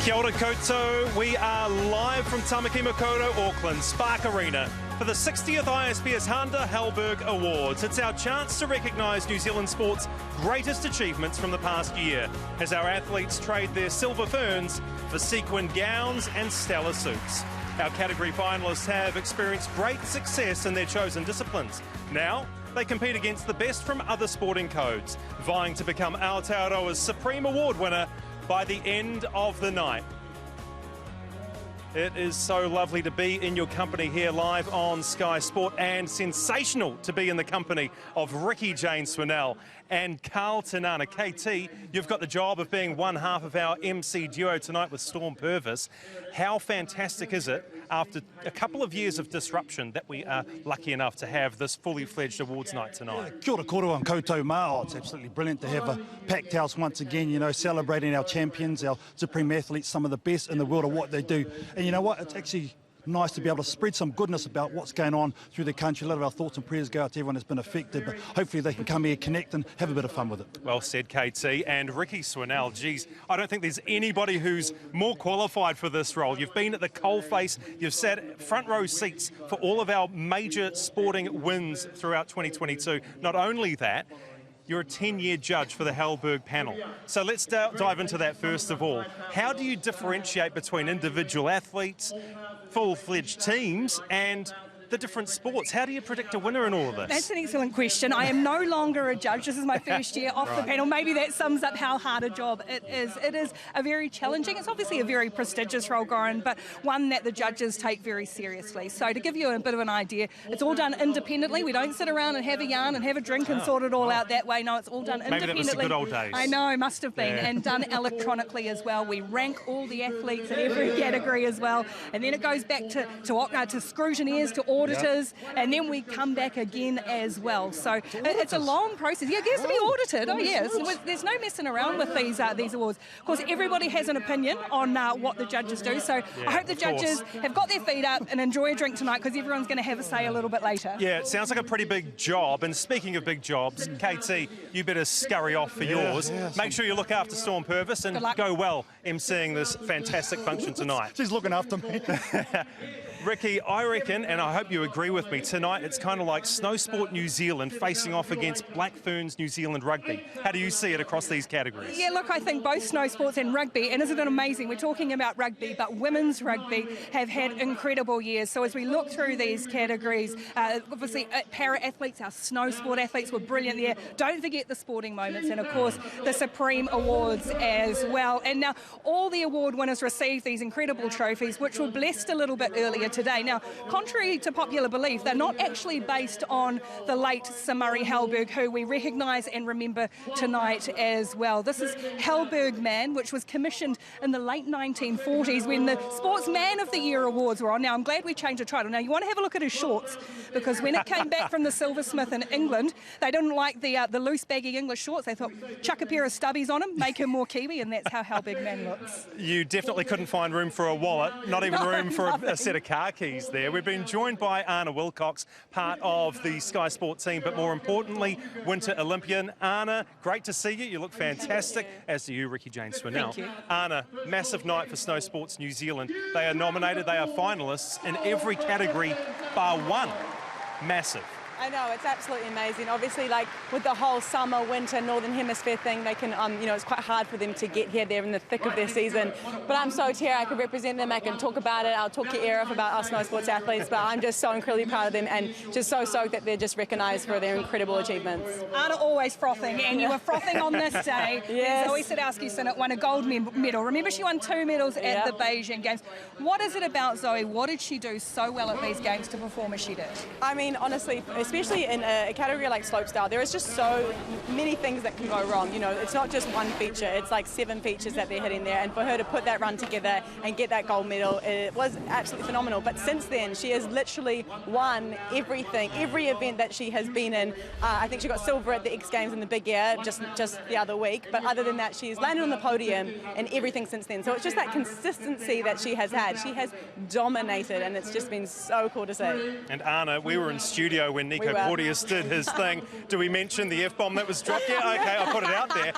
Kia ora koutou. We are live from Tamaki Makaurau, Auckland, Spark Arena for the 60th ISPS Handa Halberg Awards. It's our chance to recognise New Zealand sport's greatest achievements from the past year as our athletes trade their silver ferns for sequined gowns and stellar suits. Our category finalists have experienced great success in their chosen disciplines. Now, they compete against the best from other sporting codes, vying to become Aotearoa's Supreme Award winner by the end of the night. It is so lovely to be in your company here live on Sky Sport, and sensational to be in the company of Ricky Jane Swinell and Carl Tinana. KT, you've got the job of being one half of our MC duo tonight with Storm Purvis. How fantastic is it after a couple of years of disruption that we are lucky enough to have this fully fledged awards night tonight? Kia ora koutou and koutou mā. It's absolutely brilliant to have a packed house once again, you know, celebrating our champions, our supreme athletes, some of the best in the world of what they do. And you know what, it's actually nice to be able to spread some goodness about what's going on through the country. A lot of our thoughts and prayers go out to everyone that's been affected, but hopefully they can come here, connect and have a bit of fun with it. Well said, KT. And Ricky Swinell, geez, I don't think there's anybody who's more qualified for this role. You've been at the coalface, you've sat front row seats for all of our major sporting wins throughout 2022. Not only that, you're a 10-year judge for the Halberg panel. So let's dive into that first of all. How do you differentiate between individual athletes, full-fledged teams, and the different sports? How do you predict a winner in all of this? That's an excellent question. I am no longer a judge. This is my first year off the panel. Maybe that sums up how hard a job it is. It is a very challenging, it's obviously a very prestigious role, Goran, but one that the judges take very seriously. So to give you a bit of an idea, it's all done independently. We don't sit around and have a yarn and have a drink and sort it all out that way. No, it's all done independently. Maybe that was the good old days. I know, must have been. Yeah. And done electronically as well. We rank all the athletes in every category as well. And then it goes back to scrutineers, to auditors, and then we come back again as well. So it's a long process. Yeah, it gets to be audited. Oh yes, there's no messing around with these awards. Of course, everybody has an opinion on what the judges do. So yeah, I hope the judges have got their feet up and enjoy a drink tonight, because everyone's going to have a say a little bit later. Yeah, it sounds like a pretty big job. And speaking of big jobs, KT, you better scurry off for yours. Make sure you look after Storm Purvis and go well emceeing this fantastic function tonight. She's looking after me. Ricky, I reckon, and I hope you agree with me, tonight it's kind of like Snow Sport New Zealand facing off against Black Ferns New Zealand Rugby. How do you see it across these categories? Yeah, look, I think both snow sports and rugby, and isn't it amazing? We're talking about rugby, but women's rugby have had incredible years. So as we look through these categories, obviously para-athletes, our snow sport athletes were brilliant there. Don't forget the sporting moments, and of course the Supreme Awards as well. And now all the award winners received these incredible trophies, which were blessed a little bit earlier today. Now, contrary to popular belief, they're not actually based on the late Sir Murray Halberg, who we recognise and remember tonight as well. This is Halberg Man, which was commissioned in the late 1940s when the Sports Man of the Year awards were on. Now, I'm glad we changed the title. Now, you want to have a look at his shorts, because when it came back from the Silversmith in England, they didn't like the loose, baggy English shorts. They thought, chuck a pair of stubbies on him, make him more Kiwi, and that's how Halberg Man looks. You definitely couldn't find room for a wallet, not even room for a set of car keys there. We've been joined by Anna Wilcox, part of the Sky Sport team, but more importantly, Winter Olympian. Anna, great to see you. You look fantastic, as do you, Ricky Jane Swinell. Thank you. Anna, massive night for Snow Sports New Zealand. They are nominated, they are finalists in every category bar one. Massive. I know, it's absolutely amazing. Obviously, like with the whole summer, winter, northern hemisphere thing, they can, you know, it's quite hard for them to get here. They're in the thick of their season. But I'm stoked here. I can represent them. I can talk about it. I'll talk your ear off about our snow sports athletes. But I'm just so incredibly proud of them, and just so stoked that they're just recognised for their incredible achievements. Anna always frothing, and you were frothing on this day. Yes. Zoe Sadowski-Synnott won a gold medal. Remember, she won 2 medals at the Beijing Games. What is it about Zoe? What did she do so well at these games to perform as she did? I mean, honestly, especially in a category like slopestyle, there is just so many things that can go wrong. You know, it's not just one feature, it's like 7 features that they're hitting there, and for her to put that run together and get that gold medal, it was absolutely phenomenal. But since then, she has literally won everything, every event that she has been in. I think she got silver at the X Games in the big air just the other week, but other than that, she's landed on the podium and everything since then. So it's just that consistency that she has had. She has dominated, and it's just been so cool to see. And Anna, we were in studio when Nico Porteous did his thing. Do we mention the F-bomb that was dropped? Yeah, okay, I'll put it out there.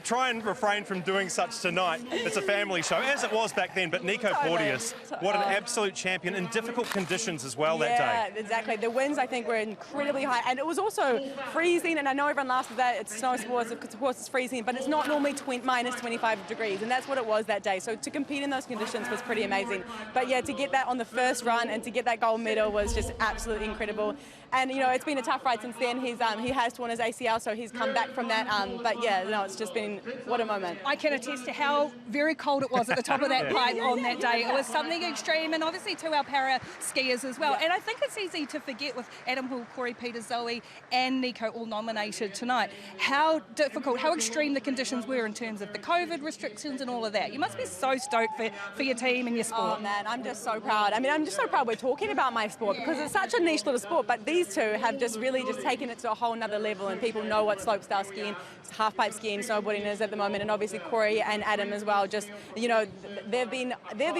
Try and refrain from doing such tonight. It's a family show, as it was back then, but Nico Porteous, what an absolute champion in difficult conditions as well that day. Yeah, exactly. The winds, I think, were incredibly high, and it was also freezing, and I know everyone laughs at that. It's snow sports, of course it's freezing, but it's not normally minus 25 degrees, and that's what it was that day. So to compete in those conditions was pretty amazing. But yeah, to get that on the first run and to get that gold medal was just absolutely incredible. And you know, it's been a tough ride since then. He has torn his ACL, so he's come back from that. But yeah, no, it's just been, what a moment. I can attest to how very cold it was at the top of that pipe on that day. It was something extreme, and obviously to our para skiers as well. And I think it's easy to forget with Adam Hall, Corey Peters, Zoe and Nico all nominated tonight, how difficult, how extreme the conditions were in terms of the COVID restrictions and all of that. You must be so stoked for your team and your sport. Oh man, I'm just so proud. I mean, I'm just so proud we're talking about my sport because it's such a niche little sport, but these two have just really just taken it to a whole nother level, and people know what slopestyle skiing, half-pipe skiing, snowboarding is at the moment, and obviously Corey and Adam as well. Just, you know, they've been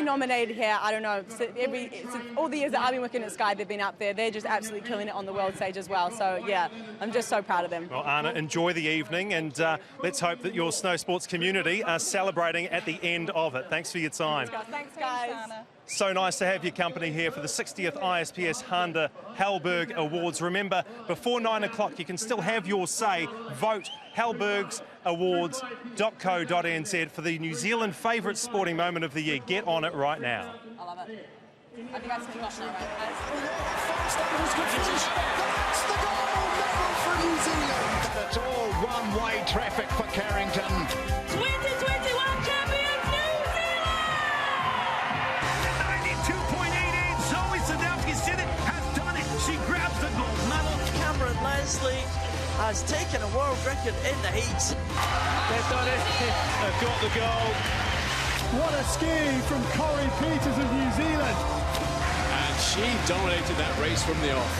nominated here. I don't know, all the years that I've been working at Sky, they've been up there. They're just absolutely killing it on the world stage as well. So yeah, I'm just so proud of them. Well, Anna, enjoy the evening, and let's hope that your snow sports community are celebrating at the end of it. Thanks for your time. Thanks, guys. So nice to have your company here for the 60th ISPS Handa Halberg Awards. Remember, before 9 o'clock, you can still have your say. Vote halbergsawards.co.nz for the New Zealand favourite sporting moment of the year. Get on it right now. I love it. I think that's too much now, right, guys? That's the gold medal for New Zealand. It's all one-way traffic for Carrington. 2021 champions New Zealand! 92.88, Zoe Sadowski-Siddick has done it. She grabs the gold medal. Cameron Leslie has taken a world record in the heats. They've done it. They've got the goal. What a ski from Corey Peters of New Zealand. And she dominated that race from the off.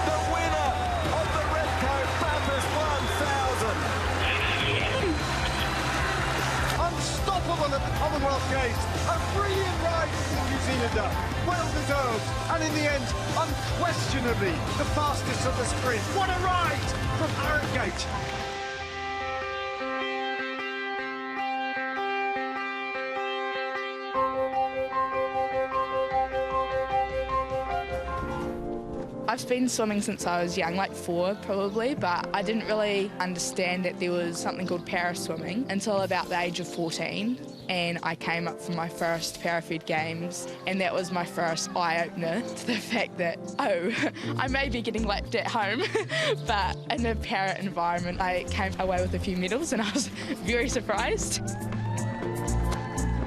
The winner of the Redco Bathurst 1000. Unstoppable at the Commonwealth Games. A brilliant ride from the New Zealander. Well deserved. And in the end, unquestionably, the fastest of the sprint. What a ride from Harrogate. I've been swimming since I was young, like 4 probably, but I didn't really understand that there was something called para-swimming until about the age of 14, and I came up for my first Parafed Games, and that was my first eye-opener to the fact that, oh, I may be getting lapped at home, but in a para environment I came away with a few medals and I was very surprised.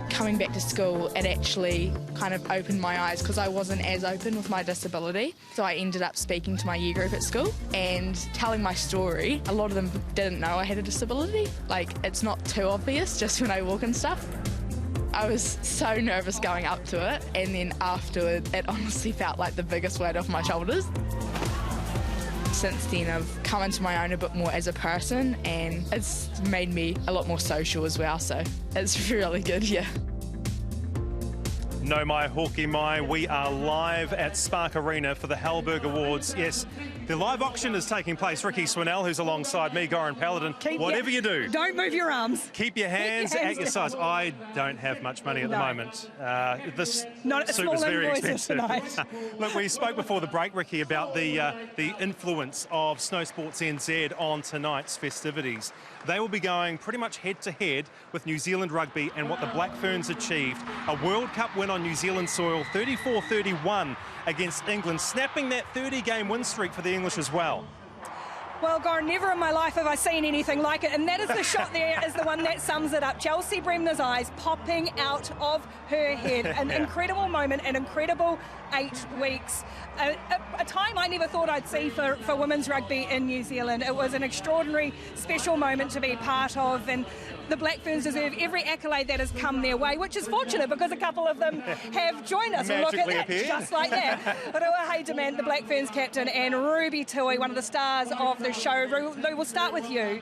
Coming back to school, it actually kind of opened my eyes because I wasn't as open with my disability. So I ended up speaking to my year group at school and telling my story. A lot of them didn't know I had a disability. Like, it's not too obvious just when I walk and stuff. I was so nervous going up to it, and then afterward, it honestly felt like the biggest weight off my shoulders. Since then, I've come into my own a bit more as a person, and it's made me a lot more social as well, so it's really good, yeah. No mai hoki mai, we are live at Spark Arena for the Halberg Awards. Yes, the live auction is taking place. Ricky Swinell, who's alongside me, Goran Paladin. Whatever you do, don't move your arms. Keep your hands at your size. I don't have much money at the moment. This suit was very expensive. Look, we spoke before the break, Ricky, about the influence of Snow Sports NZ on tonight's festivities. They will be going pretty much head-to-head with New Zealand Rugby and what the Black Ferns achieved. A World Cup win on New Zealand soil, 34-31 against England, snapping that 30-game win streak for the English as well. Well, Goran, never in my life have I seen anything like it, and that is the shot there is the one that sums it up. Chelsea Bremner's eyes popping out of her head. An incredible moment, an incredible 8 weeks. A time I never thought I'd see for women's rugby in New Zealand. It was an extraordinary, special moment to be part of, and the Black Ferns deserve every accolade that has come their way, which is fortunate because a couple of them have joined us. And look at that, just like that. Rua Heidemann, the Black Ferns captain, and Ruby Tui, one of the stars of the show. Lou, we'll start with you.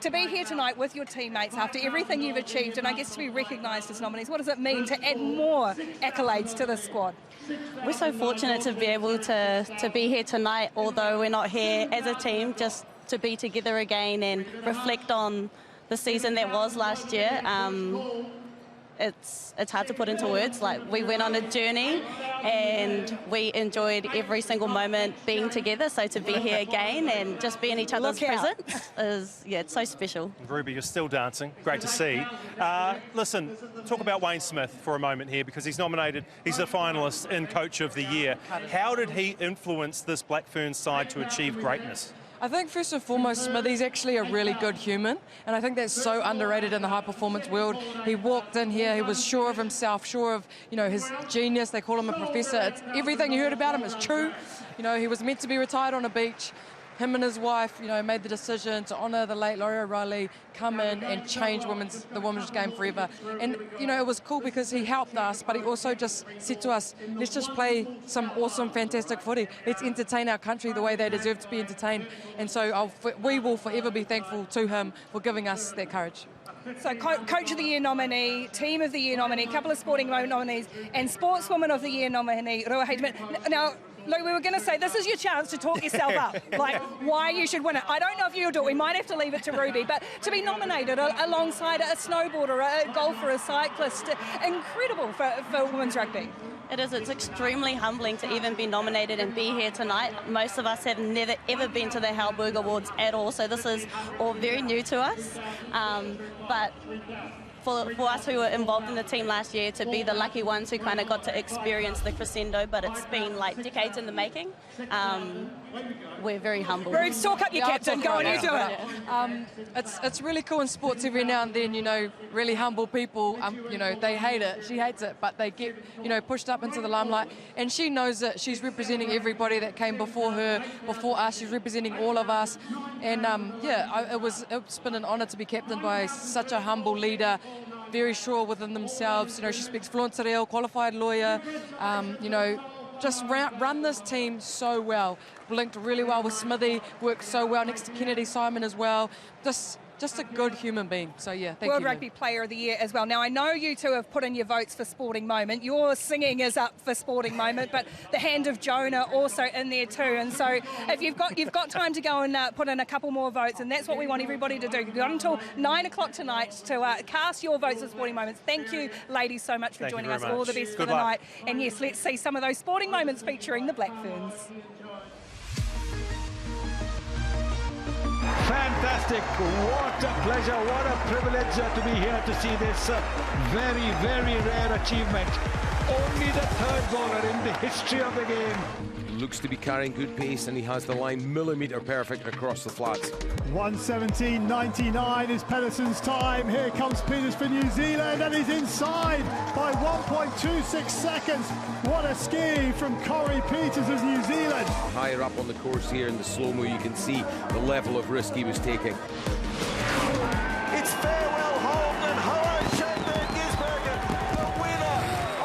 To be here tonight with your teammates after everything you've achieved, and I guess to be recognised as nominees, what does it mean to add more accolades to this squad? We're so fortunate to be able to be here tonight, although we're not here as a team, just to be together again and reflect on the season that was last year. It's hard to put into words. Like, we went on a journey and we enjoyed every single moment being together. So to be here again and just be in each other's presence is, yeah, it's so special. Ruby, you're still dancing. Great to see. Listen, talk about Wayne Smith for a moment here, because he's nominated, he's a finalist in Coach of the Year. How did he influence this Black Ferns side to achieve greatness? I think first and foremost, Smithy's actually a really good human, and I think that's so underrated in the high performance world. He walked in here, he was sure of himself, sure of, you know, his genius. They call him a professor. It's, everything you heard about him is true. You know, he was meant to be retired on a beach. Him and his wife, you know, made the decision to honour the late Laurie O'Reilly, come in and change the women's game forever. And, you know, it was cool because he helped us, but he also just said to us, let's just play some awesome, fantastic footy. Let's entertain our country the way they deserve to be entertained. And so we will forever be thankful to him for giving us that courage. So Coach of the Year nominee, Team of the Year nominee, a couple of sporting nominees, and Sportswoman of the Year nominee, Rua Heidemann. Now, Lou, we were going to say this is your chance to talk yourself up, like why you should win it. I don't know if you'll do it. We might have to leave it to Ruby, but to be nominated alongside a snowboarder, a golfer, a cyclist, incredible for women's rugby. It is. It's extremely humbling to even be nominated and be here tonight. Most of us have never ever been to the Halberg Awards at all, so this is all very new to us. But for us who were involved in the team last year, to be the lucky ones who kind of got to experience the crescendo, but it's been like decades in the making. We're very humble. Rubes, talk up your captain. Go on, you do it. It's really cool in sports every now and then, you know, really humble people, you know, they hate it. She hates it, but they get, you know, pushed up into the limelight. And she knows that she's representing everybody that came before her, before us. She's representing all of us. And, it's been an honour to be captained by such a humble leader, very sure within themselves. You know, she speaks fluent te reo, qualified lawyer, you know, just run this team so well. Linked really well with Smithy, worked so well next to Kennedy Simon as well. Just a good human being. So, yeah, thank you. World Rugby Player of the Year as well. Now, I know you two have put in your votes for Sporting Moment. Your singing is up for Sporting Moment, but the Hand of Jonah also in there too. And so if you've got time to go and put in a couple more votes, and that's what we want everybody to do. You've got until 9 o'clock tonight to cast your votes for Sporting Moments. Thank you, ladies, so much for joining us. All the best for the night. And yes, let's see some of those Sporting Moments featuring the Black Ferns. Fantastic. What a pleasure, what a privilege to be here to see this very, very rare achievement. Only the third bowler in the history of the game. He looks to be carrying good pace, and he has the line millimetre perfect across the flats. 1:17.99 is Pedersen's time. Here comes Peters for New Zealand, and he's inside by 1.26 seconds. What a ski from Corey Peters of New Zealand. Higher up on the course here in the slow-mo, you can see the level of risk he was taking. It's farewell home, and Hoa Schoenberg-Gisbergen, the winner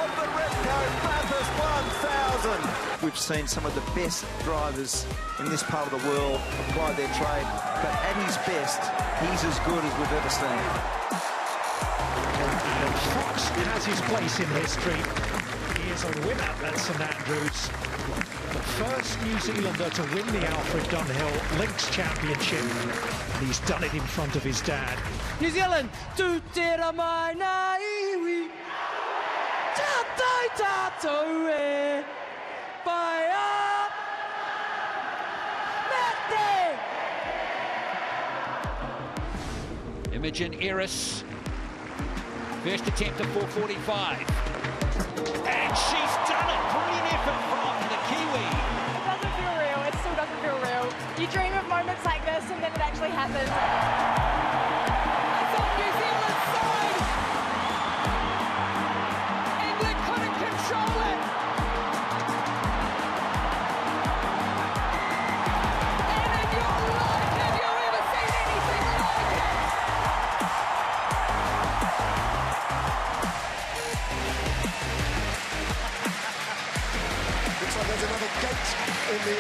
of the Repco Bathurst 1000. We've seen some of the best drivers in this part of the world apply their trade, but at his best, he's as good as we've ever seen. And Fox has his place in history. He is a winner at St Andrews. The first New Zealander to win the Alfred Dunhill Links Championship. And he's done it in front of his dad. New Zealand, tu te ramai na iwi, tatai tatou e, pai mete. Imogen Eris, first attempt at 4:45. And she's done it! Brilliant effort from the Kiwi. It doesn't feel real. It still doesn't feel real. You dream of moments like this and then it actually happens. It's on New Zealand's side. England couldn't control it. And in your life, have you ever seen anything like it? there's another gate in the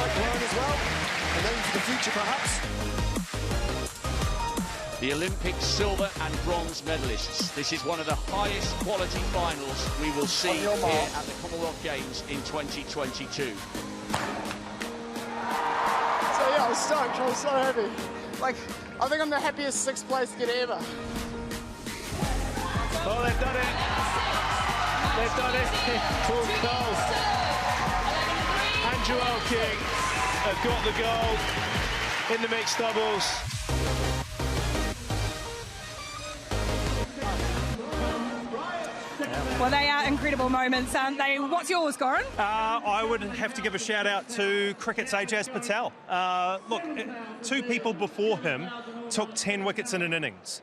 pipeline as well. A name for the future, perhaps. The Olympic silver and bronze medalists. This is one of the highest quality finals we will see here at the Commonwealth Games in 2022. So yeah, I was stoked. I was so happy. Like, I think I'm the happiest sixth place kid ever. Oh, they've done it. They've done it. Paul Cole and Joel King have got the gold in the mixed doubles. Well, they are incredible moments, aren't they? What's yours, Goran? I would have to give a shout out to cricket's Ajaz Patel. Look, 2 people before him took 10 wickets in an innings.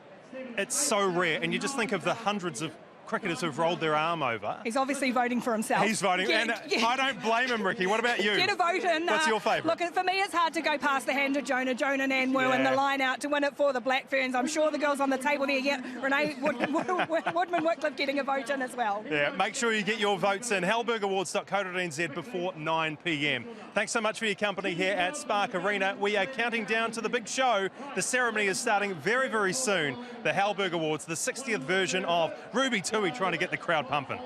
It's so rare, and you just think of the hundreds of cricketers who've rolled their arm over. He's obviously voting for himself. He's voting, and I don't blame him, Ricky. What about you? Get a vote in. What's your favourite? Look, for me, it's hard to go past the hand of Jonah Nanwu and the line out to win it for the Black Ferns. I'm sure the girls on the table there, Renee Woodman-Wycliffe getting a vote in as well. Yeah, make sure you get your votes in. halbergawards.co.nz before 9 p.m. Thanks so much for your company here at Spark Arena. We are counting down to the big show. The ceremony is starting very, very soon. The Halberg Awards, the 60th version of Ruby Tui trying to get the crowd pumping.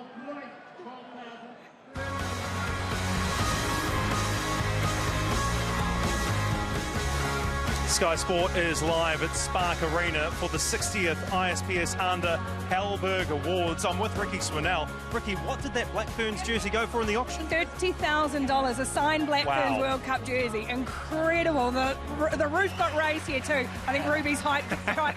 Sky Sport is live at Spark Arena for the 60th ISPS Handa Halberg Awards. I'm with Ricky Swinell. Ricky, what did that Black Ferns jersey go for in the auction? $30,000, a signed Black Ferns World Cup jersey. Incredible. The roof got raised here too. I think Ruby's height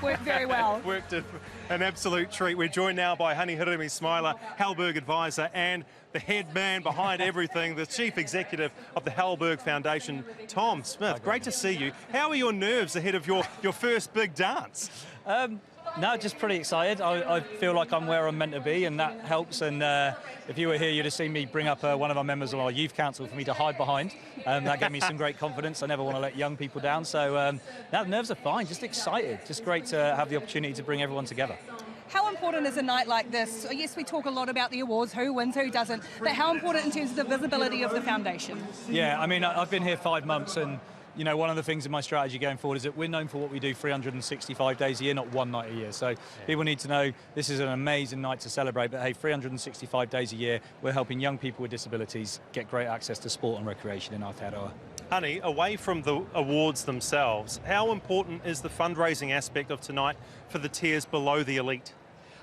worked very well. Worked an absolute treat. We're joined now by Hani Hirimi-Smiler, Halberg advisor, and the head man behind everything, the chief executive of the Halberg Foundation, Tom Smith. Great to see you. How are your nerves ahead of your first big dance? No, just pretty excited. I feel like I'm where I'm meant to be, and that helps. And if you were here, you'd have seen me bring up one of our members of our youth council for me to hide behind. That gave me some great confidence. I never want to let young people down. So no, nerves are fine, just excited. Just great to have the opportunity to bring everyone together. How important is a night like this? Yes, we talk a lot about the awards, who wins, who doesn't, but how important in terms of the visibility of the foundation? Yeah, I mean, I've been here 5 months, and you know, one of the things in my strategy going forward is that we're known for what we do 365 days a year, not one night a year. So people need to know this is an amazing night to celebrate, but hey, 365 days a year, we're helping young people with disabilities get great access to sport and recreation in Aotearoa. Honey, away from the awards themselves, how important is the fundraising aspect of tonight for the tiers below the elite?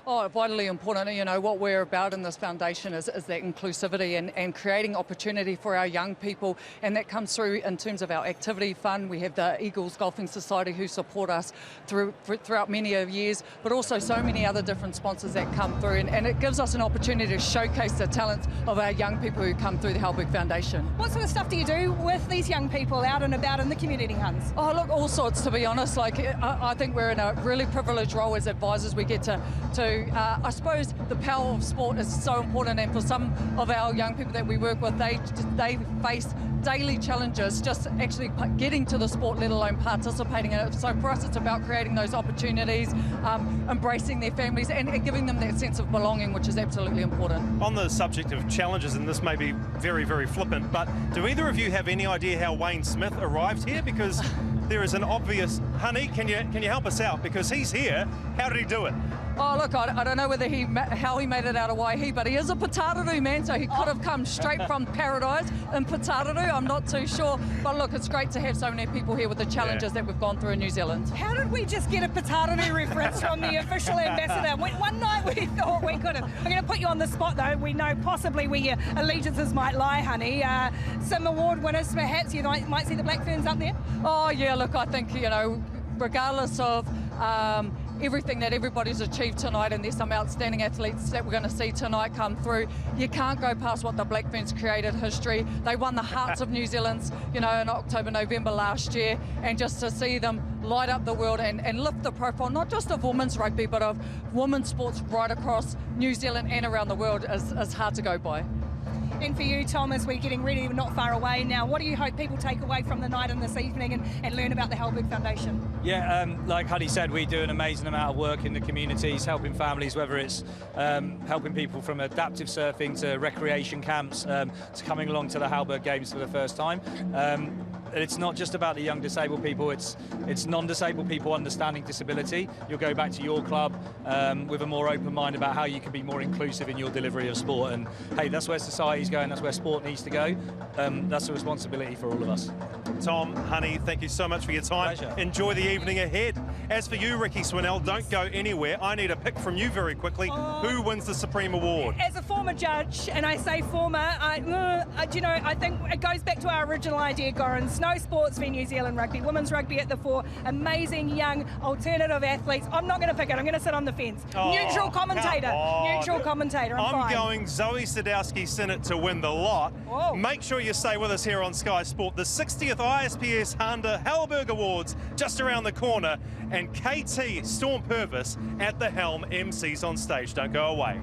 Oh, vitally important. You know, what we're about in this foundation is that inclusivity and creating opportunity for our young people, and that comes through in terms of our activity fund. We have the Eagles Golfing Society who support us throughout many years, but also so many other different sponsors that come through, and it gives us an opportunity to showcase the talents of our young people who come through the Halberg Foundation. What sort of stuff do you do with these young people out and about in the community, Hans? Oh, look, all sorts, to be honest. Like, I think we're in a really privileged role as advisors. We get to I suppose the power of sport is so important, and for some of our young people that we work with, they face daily challenges just actually getting to the sport, let alone participating in it. So for us, it's about creating those opportunities, embracing their families, and giving them that sense of belonging, which is absolutely important. On the subject of challenges, and this may be very, very flippant, but do either of you have any idea how Wayne Smith arrived here? Because there is an obvious... Honey, can you help us out? Because he's here. How did he do it? Oh, look, I don't know how he made it out of Waihi, but he is a Putaruru man, so he could have come straight from paradise in Putaruru. I'm not too sure. But look, it's great to have so many people here with the challenges that we've gone through in New Zealand. How did we just get a Putaruru reference from the official ambassador? One night we thought we could have. I'm going to put you on the spot, though. We know possibly where your allegiances might lie, honey. Some award winners, perhaps you might see the Black Ferns up there? Oh, yeah, look, I think, you know, regardless of everything that everybody's achieved tonight, and there's some outstanding athletes that we're going to see tonight come through, you can't go past what the Black Ferns created history. They won the hearts of New Zealanders, you know, in October, November last year, and just to see them light up the world and lift the profile, not just of women's rugby, but of women's sports right across New Zealand and around the world is hard to go by. And for you, Tom, as we're getting ready, we're not far away now, what do you hope people take away from the night and this evening and learn about the Halberg Foundation? Yeah, like Huddy said, we do an amazing amount of work in the communities, helping families, whether it's helping people from adaptive surfing to recreation camps, to coming along to the Halberg Games for the first time. It's not just about the young disabled people, it's non-disabled people understanding disability. You'll go back to your club with a more open mind about how you can be more inclusive in your delivery of sport. And hey, that's where society's going, that's where sport needs to go. That's a responsibility for all of us. Tom, Honey, thank you so much for your time. Pleasure. Enjoy the evening ahead. As for you, Ricky Swinnell, don't go anywhere. I need a pick from you very quickly. Who wins the Supreme Award? As a former judge, and I say former, you know, I think it goes back to our original idea, Goran. Snow sports for New Zealand rugby, women's rugby at the fore, amazing young alternative athletes. I'm not going to pick it. I'm going to sit on the fence. Neutral commentator. Neutral commentator. I'm fine. Going Zoe Sadowski-Sinnott to win the lot. Whoa. Make sure you stay with us here on Sky Sport. The 60th ISPS Handa Halberg Awards just around the corner, and KT Storm Purvis at the helm, MCs on stage. Don't go away.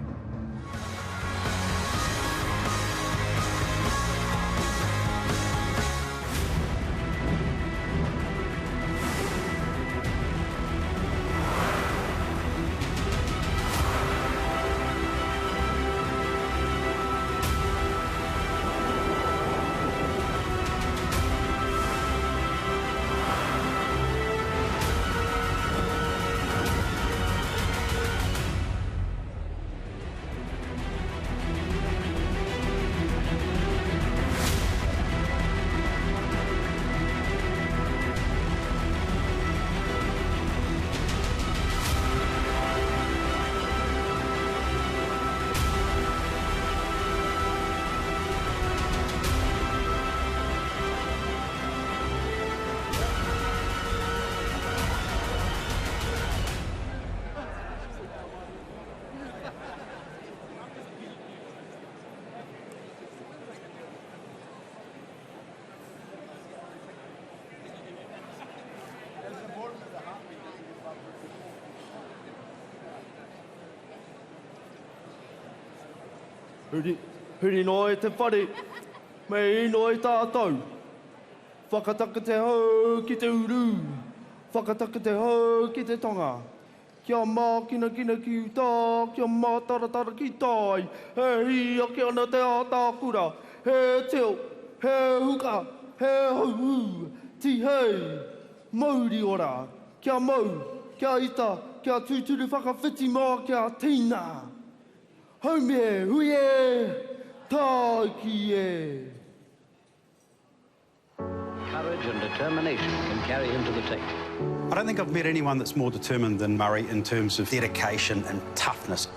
Huri noi te whare, mei noi tātou. Whakataka te hau ki te uru, whakataka te hau ki te tonga. Kia mā kina ki utā, kia mā taratara ki tai. He hi ake ana te ātākura, he teo, he huka, he hau, ti hei. Mauri ora, kia mau, kia ita, kia tūturu whakawhiti mā kia tīna. Home, huie, tākie. Courage and determination can carry him to the tape. I don't think I've met anyone that's more determined than Murray in terms of dedication and toughness.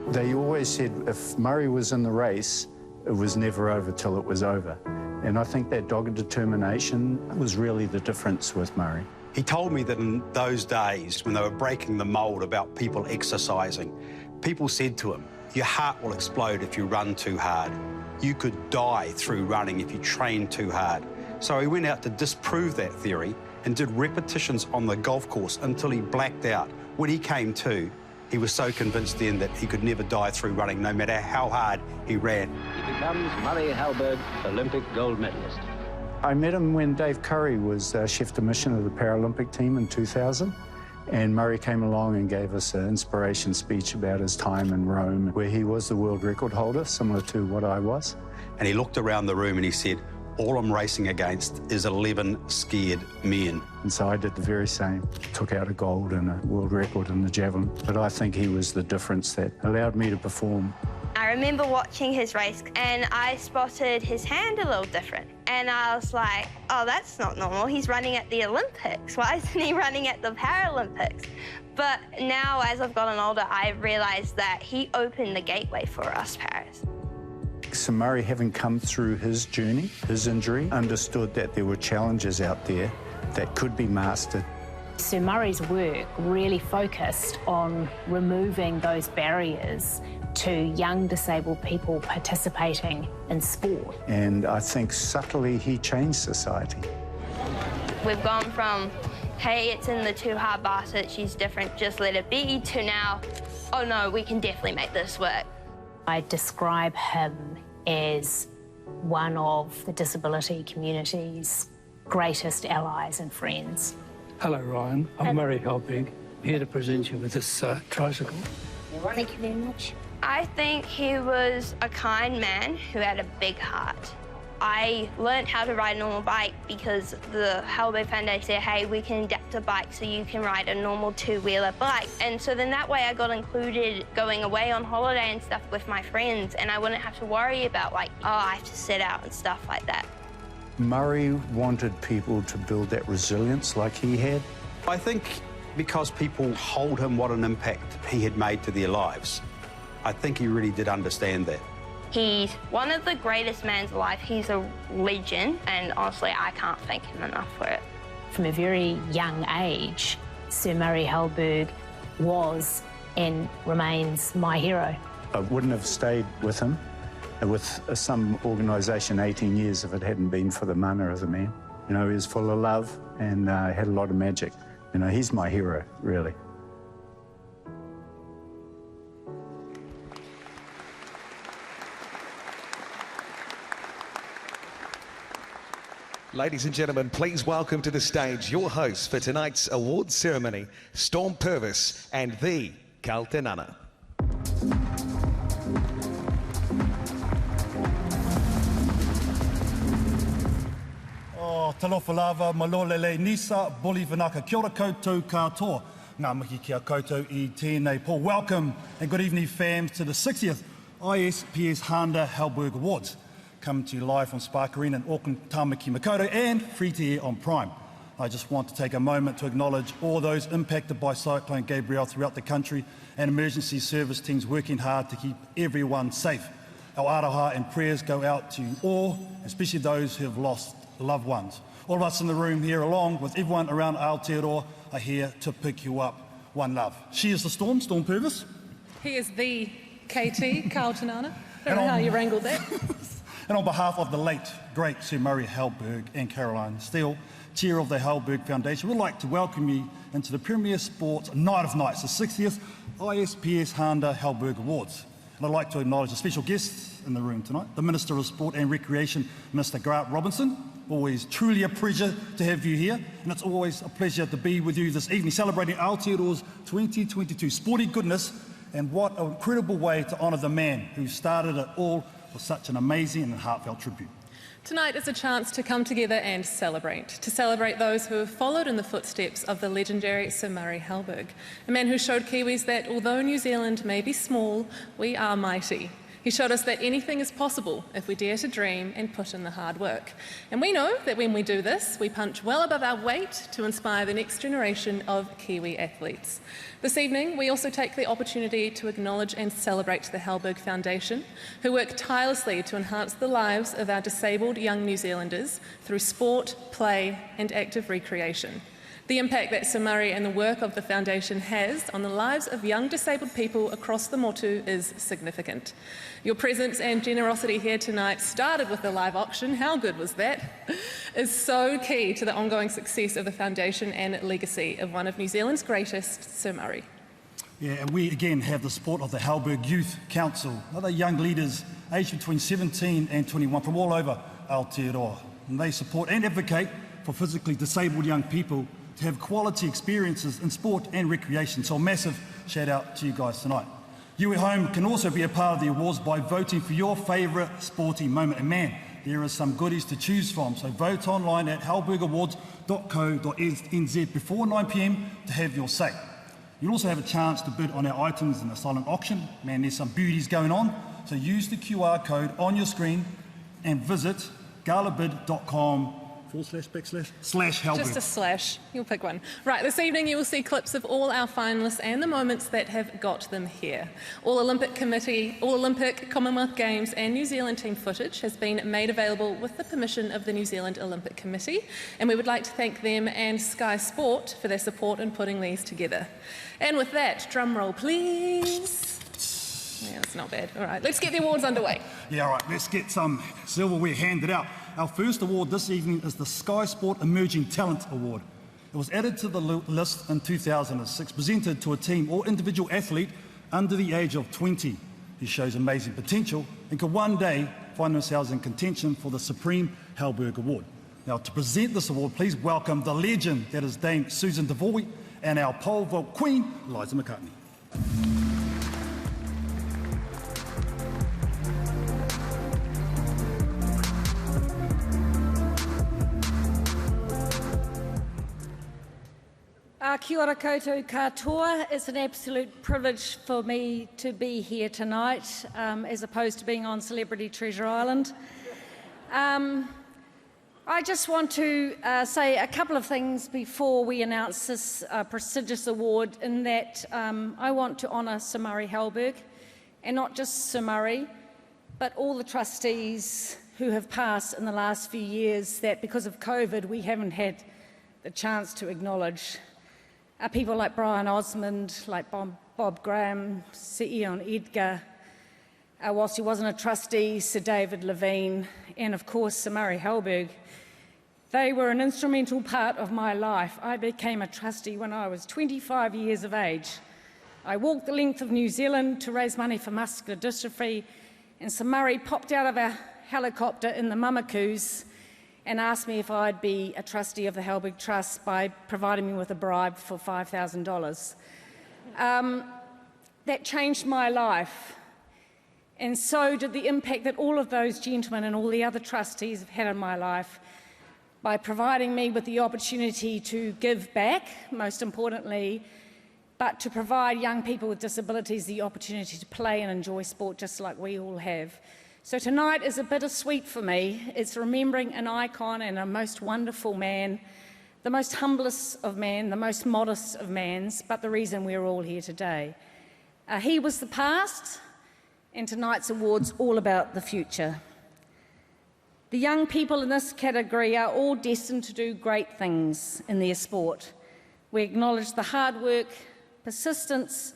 They always said if Murray was in the race, it was never over till it was over. And I think that dogged determination was really the difference with Murray. He told me that in those days, when they were breaking the mould about people exercising, people said to him, your heart will explode if you run too hard. You could die through running if you train too hard. So he went out to disprove that theory and did repetitions on the golf course until he blacked out. When he came to, he was so convinced then that he could never die through running, no matter how hard he ran. He becomes Murray Halberg, Olympic gold medalist. I met him when Dave Curry was chef de mission of the Paralympic team in 2000. And Murray came along and gave us an inspiration speech about his time in Rome, where he was the world record holder, similar to what I was. And he looked around the room and he said, all I'm racing against is 11 scared men. And so I did the very same. Took out a gold and a world record in the javelin. But I think he was the difference that allowed me to perform. I remember watching his race and I spotted his hand a little different. And I was like, oh, that's not normal. He's running at the Olympics. Why isn't he running at the Paralympics? But now, as I've gotten older, I've realised that he opened the gateway for us, Paris. So Murray, having come through his journey, his injury, understood that there were challenges out there that could be mastered. Sir Murray's work really focused on removing those barriers to young disabled people participating in sport. And I think subtly he changed society. We've gone from, hey, it's in the too hard basket, she's different, just let it be, to now, oh no, we can definitely make this work. I describe him as one of the disability community's greatest allies and friends. Hello, Ryan. I'm Murray Halberg, here to present you with this tricycle. Thank you very much. I think he was a kind man who had a big heart. I learned how to ride a normal bike because the Halberg Foundation said, hey, we can adapt a bike so you can ride a normal two-wheeler bike. And so then that way I got included going away on holiday and stuff with my friends, and I wouldn't have to worry about like, oh, I have to sit out and stuff like that. Murray wanted people to build that resilience like he had. I think because people told him what an impact he had made to their lives, I think he really did understand that. He's one of the greatest men alive. He's a legend, and honestly, I can't thank him enough for it. From a very young age, Sir Murray Halberg was and remains my hero. I wouldn't have stayed with him, with some organisation 18 years if it hadn't been for the mana of the man. You know, he was full of love and had a lot of magic. You know, he's my hero, really. Ladies and gentlemen, please welcome to the stage your hosts for tonight's awards ceremony, Storm Purvis and the Kaltenana. Oh, talofa lava, malolele nisa, boli vanaka, kia ora koutou katoa. Ngā mihi kia koutou I tēnei pō. Welcome and good evening, fams, to the 60th ISPS Handa Halberg Awards. Come to you live from Spark Arena in Auckland, Tamaki Makaurau, and free to air on Prime. I just want to take a moment to acknowledge all those impacted by Cyclone Gabrielle throughout the country and emergency service teams working hard to keep everyone safe. Our aroha and prayers go out to all, especially those who have lost loved ones. All of us in the room here, along with everyone around Aotearoa, are here to pick you up. One love. She is the Storm, Storm Purvis. He is the KT, Kaltenana. I don't know how you wrangled that. And on behalf of the late, great Sir Murray Halberg and Caroline Steele, Chair of the Halberg Foundation, we'd like to welcome you into the Premier Sports Night of Nights, the 60th ISPS Handa Halberg Awards. And I'd like to acknowledge the special guests in the room tonight, the Minister of Sport and Recreation, Mr. Grant Robinson. Always truly a pleasure to have you here, and it's always a pleasure to be with you this evening, celebrating Aotearoa's 2022 sporty goodness, and what an incredible way to honour the man who started it all with such an amazing and heartfelt tribute. Tonight is a chance to come together and celebrate those who have followed in the footsteps of the legendary Sir Murray Halberg, a man who showed Kiwis that although New Zealand may be small, we are mighty. He showed us that anything is possible if we dare to dream and put in the hard work. And we know that when we do this, we punch well above our weight to inspire the next generation of Kiwi athletes. This evening, we also take the opportunity to acknowledge and celebrate the Halberg Foundation, who work tirelessly to enhance the lives of our disabled young New Zealanders through sport, play, and active recreation. The impact that Sir Murray and the work of the Foundation has on the lives of young disabled people across the motu is significant. Your presence and generosity here tonight, started with the live auction, how good was that, is so key to the ongoing success of the Foundation and legacy of one of New Zealand's greatest, Sir Murray. Yeah, and we again have the support of the Halberg Youth Council, other young leaders aged between 17 and 21 from all over Aotearoa. And they support and advocate for physically disabled young people to have quality experiences in sport and recreation. So a massive shout out to you guys tonight. You at home can also be a part of the awards by voting for your favourite sporting moment. And man, there are some goodies to choose from. So vote online at halbergawards.co.nz before 9 p.m. to have your say. You'll also have a chance to bid on our items in the silent auction. Man, there's some beauties going on. So use the QR code on your screen and visit galabid.com/Halberg. Just a slash, you'll pick one. Right, this evening you will see clips of all our finalists and the moments that have got them here. All Olympic Committee, All Olympic, Commonwealth Games and New Zealand team footage has been made available with the permission of the New Zealand Olympic Committee, and we would like to thank them and Sky Sport for their support in putting these together. And with that, drum roll please. Yeah, that's not bad. All right, let's get the awards underway. Yeah, all right, let's get some silverware handed out. Our first award this evening is the Sky Sport Emerging Talent Award. It was added to the list in 2006, presented to a team or individual athlete under the age of 20 who shows amazing potential and could one day find themselves in contention for the Supreme Halberg Award. Now, to present this award, please welcome the legend that is Dame Susan Devoy and our pole vault queen, Liza McCartney. Kia ora koutou katoa. It's an absolute privilege for me to be here tonight, as opposed to being on Celebrity Treasure Island. I just want to say a couple of things before we announce this prestigious award, in that I want to honour Sir Murray Halberg, and not just Sir Murray, but all the trustees who have passed in the last few years that because of COVID we haven't had the chance to acknowledge. People like Brian Osmond, like Bob Graham, Sir Ian Edgar, whilst he wasn't a trustee, Sir David Levine, and of course Sir Murray Halberg. They were an instrumental part of my life. I became a trustee when I was 25 years of age. I walked the length of New Zealand to raise money for muscular dystrophy, and Sir Murray popped out of a helicopter in the Mamakoos and asked me if I'd be a trustee of the Halberg Trust by providing me with a bribe for $5,000. That changed my life, and so did the impact that all of those gentlemen and all the other trustees have had on my life by providing me with the opportunity to give back, most importantly, but to provide young people with disabilities the opportunity to play and enjoy sport just like we all have. So tonight is a bittersweet for me. It's remembering an icon and a most wonderful man, the most humblest of men, the most modest of mans, but the reason we're all here today. He was the past, and tonight's award's all about the future. The young people in this category are all destined to do great things in their sport. We acknowledge the hard work, persistence,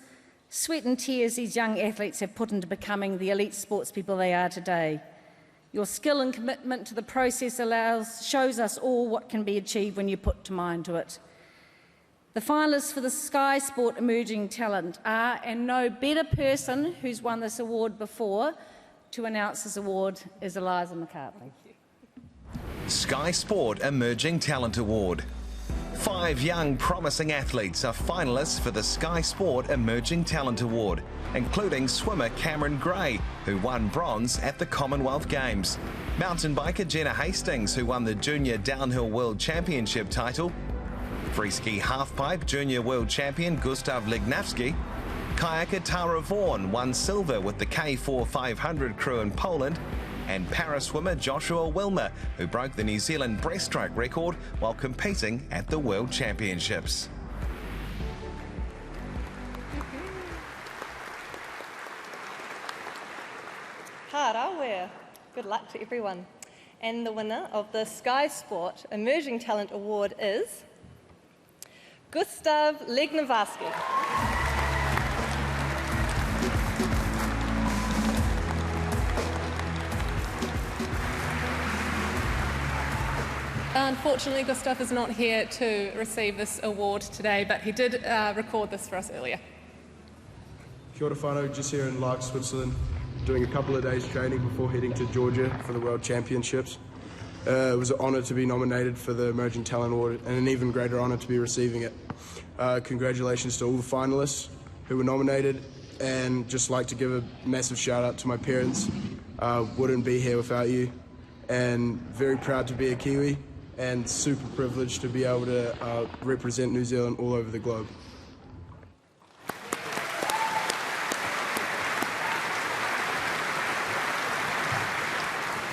sweat and tears these young athletes have put into becoming the elite sports people they are today. Your skill and commitment to the process shows us all what can be achieved when you put your mind to it. The finalists for the Sky Sport Emerging Talent are, and no better person who's won this award before to announce this award is Liza McCartney. Sky Sport Emerging Talent Award. 5 young promising athletes are finalists for the Sky Sport Emerging Talent Award, including swimmer Cameron Gray, who won bronze at the Commonwealth Games, mountain biker Jenna Hastings, who won the Junior Downhill World Championship title, freeski halfpipe Junior World Champion Gustav Lignavski, kayaker Tara Vaughan won silver with the K4 500 crew in Poland, and para-swimmer Joshua Wilmer, who broke the New Zealand breaststroke record while competing at the World Championships. Hārawea. Good luck to everyone. And the winner of the Sky Sport Emerging Talent Award is Gustav Lignavski. Unfortunately, Gustav is not here to receive this award today, but he did record this for us earlier. Kia ora whanau, just here in Largs, Switzerland, doing a couple of days training before heading to Georgia for the World Championships. It was an honour to be nominated for the Emerging Talent Award, and an even greater honour to be receiving it. Congratulations to all the finalists who were nominated, and just like to give a massive shout out to my parents. Wouldn't be here without you, and very proud to be a Kiwi, and super privileged to be able to represent New Zealand all over the globe.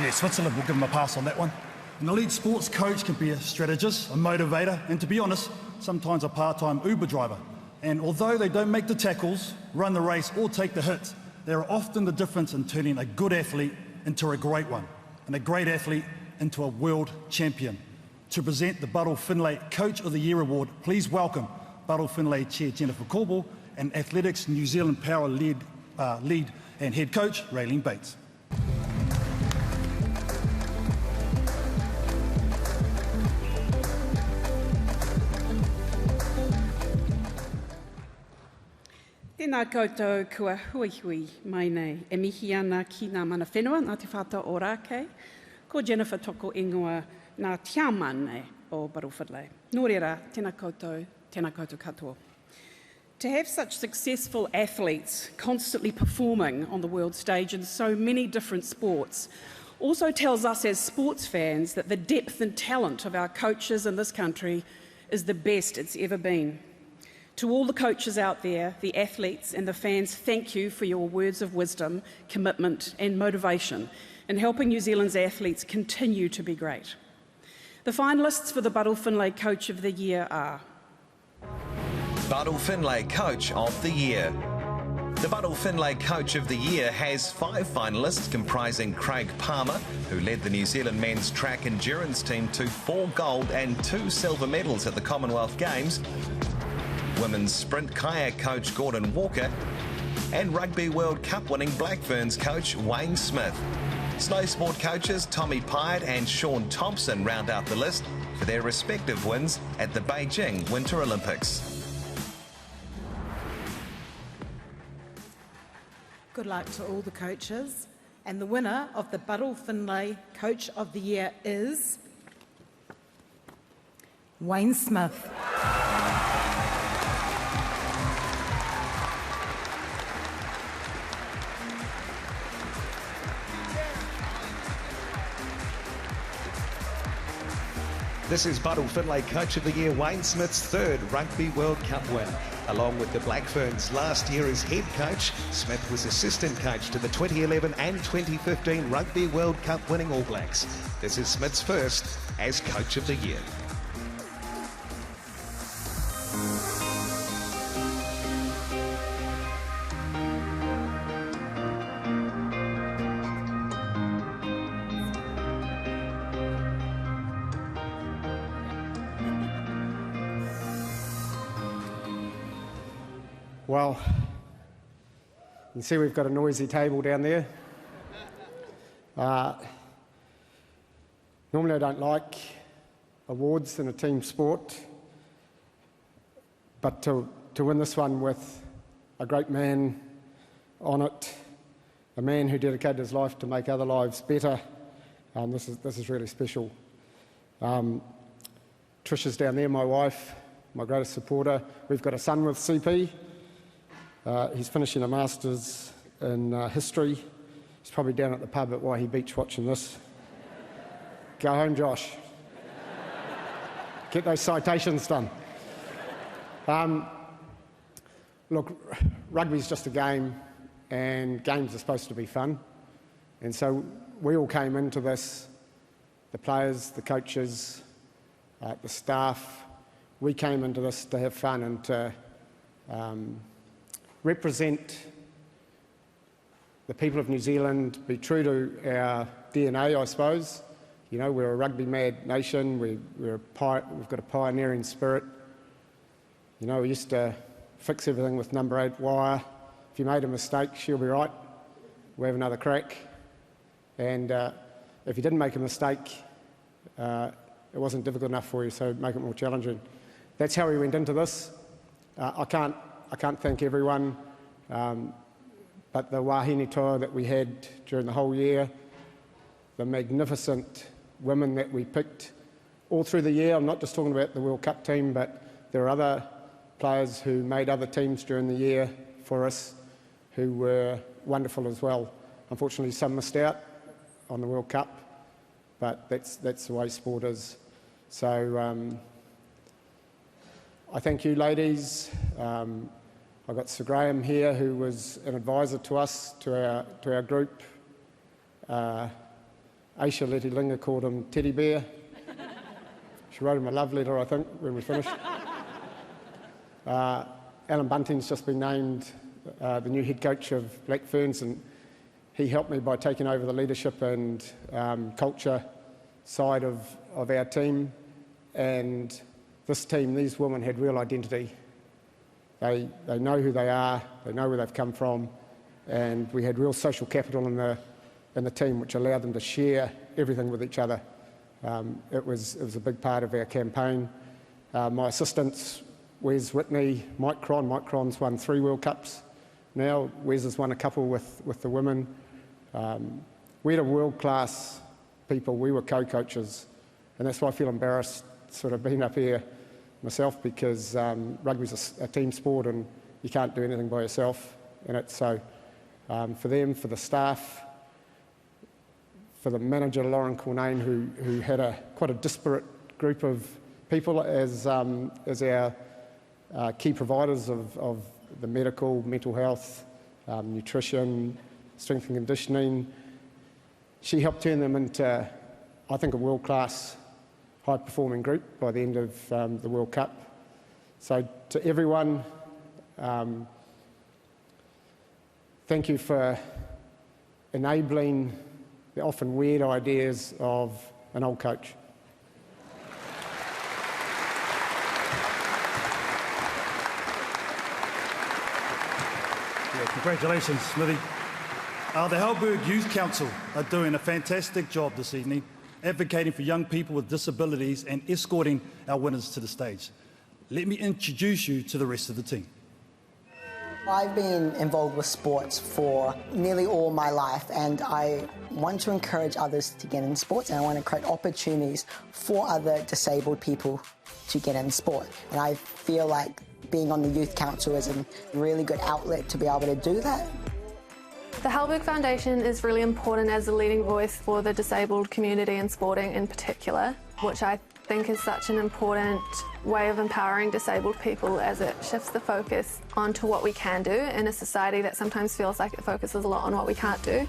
Yeah, Switzerland will give them a pass on that one. An elite sports coach can be a strategist, a motivator, and to be honest, sometimes a part-time Uber driver. And although they don't make the tackles, run the race, or take the hits, they are often the difference in turning a good athlete into a great one, and a great athlete into a world champion. To present the Buttle Finlay Coach of the Year Award, please welcome Buttle Finlay Chair Jennifer Corbell and Athletics New Zealand Power lead and head coach Raylene Bates. Tēnā koutou kua hui hui mai nei. E mihi ana ki ngā mana whenua, ngā te whātau o rākei. Ko Jennifer toko ingoa ngā tiamane o Barufadlei. Nō reira, tēnā koutou katoa. To have such successful athletes constantly performing on the world stage in so many different sports also tells us as sports fans that the depth and talent of our coaches in this country is the best it's ever been. To all the coaches out there, the athletes and the fans, thank you for your words of wisdom, commitment and motivation in helping New Zealand's athletes continue to be great. The finalists for the Buddle Finlay Coach of the Year are Buddle Finlay Coach of the Year. The Buddle Finlay Coach of the Year has 5 finalists comprising Craig Palmer, who led the New Zealand men's track endurance team to 4 gold and 2 silver medals at the Commonwealth Games, women's sprint kayak coach Gordon Walker, and Rugby World Cup winning Black Ferns coach Wayne Smith. Snow sport coaches Tommy Pyatt and Sean Thompson round out the list for their respective wins at the Beijing Winter Olympics. Good luck to all the coaches. And the winner of the Buddle Finlay Coach of the Year is Wayne Smith. This is Buddle Finlay Coach of the Year, Wayne Smith's 3rd Rugby World Cup win. Along with the Black Ferns last year as head coach, Smith was assistant coach to the 2011 and 2015 Rugby World Cup winning All Blacks. This is Smith's first as Coach of the Year. Well, you can see we've got a noisy table down there. Normally I don't like awards in a team sport, but to win this one with a great man on it, a man who dedicated his life to make other lives better, this is really special. Trisha's down there, my wife, my greatest supporter. We've got a son with CP. He's finishing a Masters in history. He's probably down at the pub at Waihi Beach watching this. Go home, Josh. Get those citations done. Look, rugby's just a game, and games are supposed to be fun. And so we all came into this, the players, the coaches, the staff, we came into this to have fun and to represent the people of New Zealand, be true to our DNA, I suppose. You know, we're a rugby-mad nation, we've got a pioneering spirit. You know, we used to fix everything with number 8 wire. If you made a mistake, she'll be right. We'll have another crack. And if you didn't make a mistake, it wasn't difficult enough for you, so make it more challenging. That's how we went into this. I can't thank everyone, but the wahine toa that we had during the whole year, the magnificent women that we picked all through the year. I'm not just talking about the World Cup team, but there are other players who made other teams during the year for us who were wonderful as well. Unfortunately, some missed out on the World Cup, but that's the way sport is. So I thank you, ladies. I've got Sir Graham here, who was an advisor to us, to our group. Aisha Letilinga called him Teddy Bear. She wrote him a love letter, I think, when we finished. Alan Bunting's just been named the new head coach of Black Ferns, and he helped me by taking over the leadership and culture side of our team. And this team, these women had real identity. They know who they are, they know where they've come from, and we had real social capital in the team, which allowed them to share everything with each other. It was a big part of our campaign. My assistants, Wes Whitney, Mike Cron. Mike Cron's won 3 World Cups now. Wes has won a couple with the women. We had a world-class people. We were co-coaches, and that's why I feel embarrassed sort of being up here myself, because rugby's a team sport and you can't do anything by yourself in it. So for them, for the staff, for the manager Lauren Cornane, who had quite a disparate group of people as our key providers of the medical, mental health, nutrition, strength and conditioning. She helped turn them into, I think, a world-class, high-performing group by the end of the World Cup. So to everyone, thank you for enabling the often weird ideas of an old coach. Yeah, congratulations, Smithy. The Halberg Youth Council are doing a fantastic job this evening, advocating for young people with disabilities and escorting our winners to the stage. Let me introduce you to the rest of the team. I've been involved with sports for nearly all my life, and I want to encourage others to get in sports, and I want to create opportunities for other disabled people to get in sport. And I feel like being on the Youth Council is a really good outlet to be able to do that. The Halberg Foundation is really important as a leading voice for the disabled community and sporting in particular, which I think is such an important way of empowering disabled people, as it shifts the focus onto what we can do in a society that sometimes feels like it focuses a lot on what we can't do.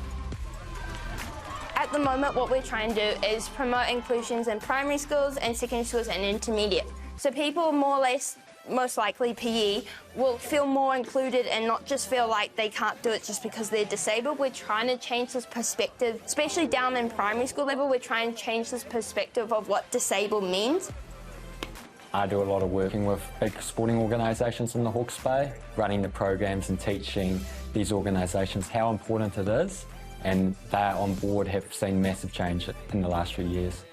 At the moment, what we're trying to do is promote inclusions in primary schools and secondary schools and intermediate. So people more or less, most likely PE, will feel more included and not just feel like they can't do it just because they're disabled. We're trying to change this perspective, especially down in primary school level. We're trying to change this perspective of what disabled means. I do a lot of working with big sporting organisations in the Hawke's Bay, running the programs and teaching these organisations how important it is, and they on board have seen massive change in the last few years.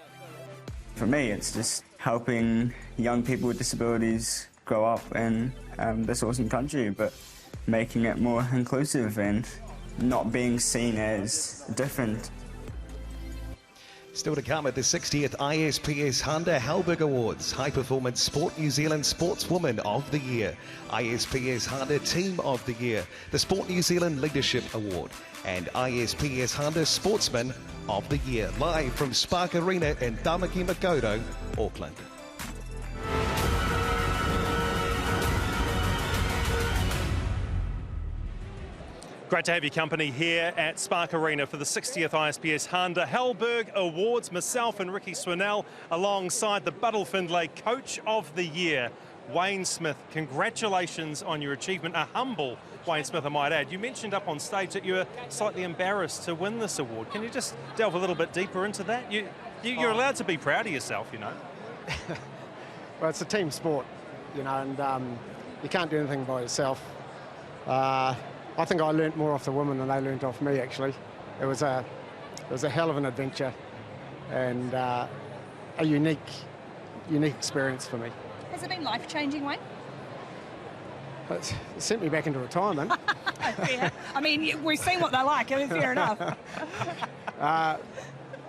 For me, it's just helping young people with disabilities grow up in this awesome country, but making it more inclusive and not being seen as different. Still to come at the 60th ISPS Handa Halberg Awards, High Performance Sport New Zealand Sportswoman of the Year, ISPS Handa Team of the Year, the Sport New Zealand Leadership Award, and ISPS Handa Sportsman of the Year. Live from Spark Arena in Tamaki Makaurau, Auckland. Great to have your company here at Spark Arena for the 60th ISPS Handa Halberg Awards. Myself and Ricky Swinell alongside the Buddle Findlay Coach of the Year, Wayne Smith. Congratulations on your achievement. A humble Wayne Smith, I might add. You mentioned up on stage that you were slightly embarrassed to win this award. Can you just delve a little bit deeper into that? You're allowed to be proud of yourself, you know. Well, it's a team sport, you know, and you can't do anything by yourself. I think I learnt more off the women than they learnt off me, actually. It was a hell of an adventure and a unique experience for me. Has it been life-changing, Wayne? It sent me back into retirement. Yeah. I mean, we've seen what they're like, I mean, fair enough.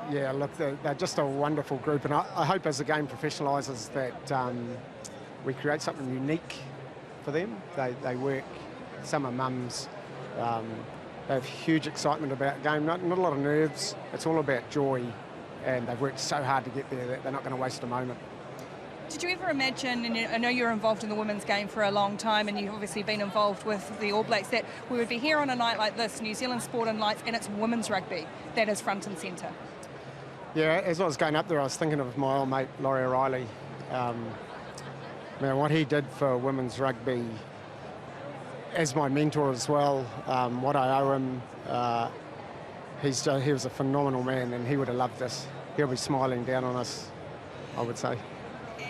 Yeah, look, they're just a wonderful group, and I hope as the game professionalises that we create something unique for them. They work, some are mums, they have huge excitement about the game, not a lot of nerves. It's all about joy, and they've worked so hard to get there that they're not going to waste a moment. Did you ever imagine, and I know you're involved in the women's game for a long time, and you've obviously been involved with the All Blacks, that we would be here on a night like this, New Zealand Sport and Lights, and it's women's rugby that is front and centre? Yeah, as I was going up there, I was thinking of my old mate, Laurie O'Reilly. Man, what he did for women's rugby, as my mentor as well, what I owe him, he was a phenomenal man, and he would have loved this. He'll be smiling down on us, I would say.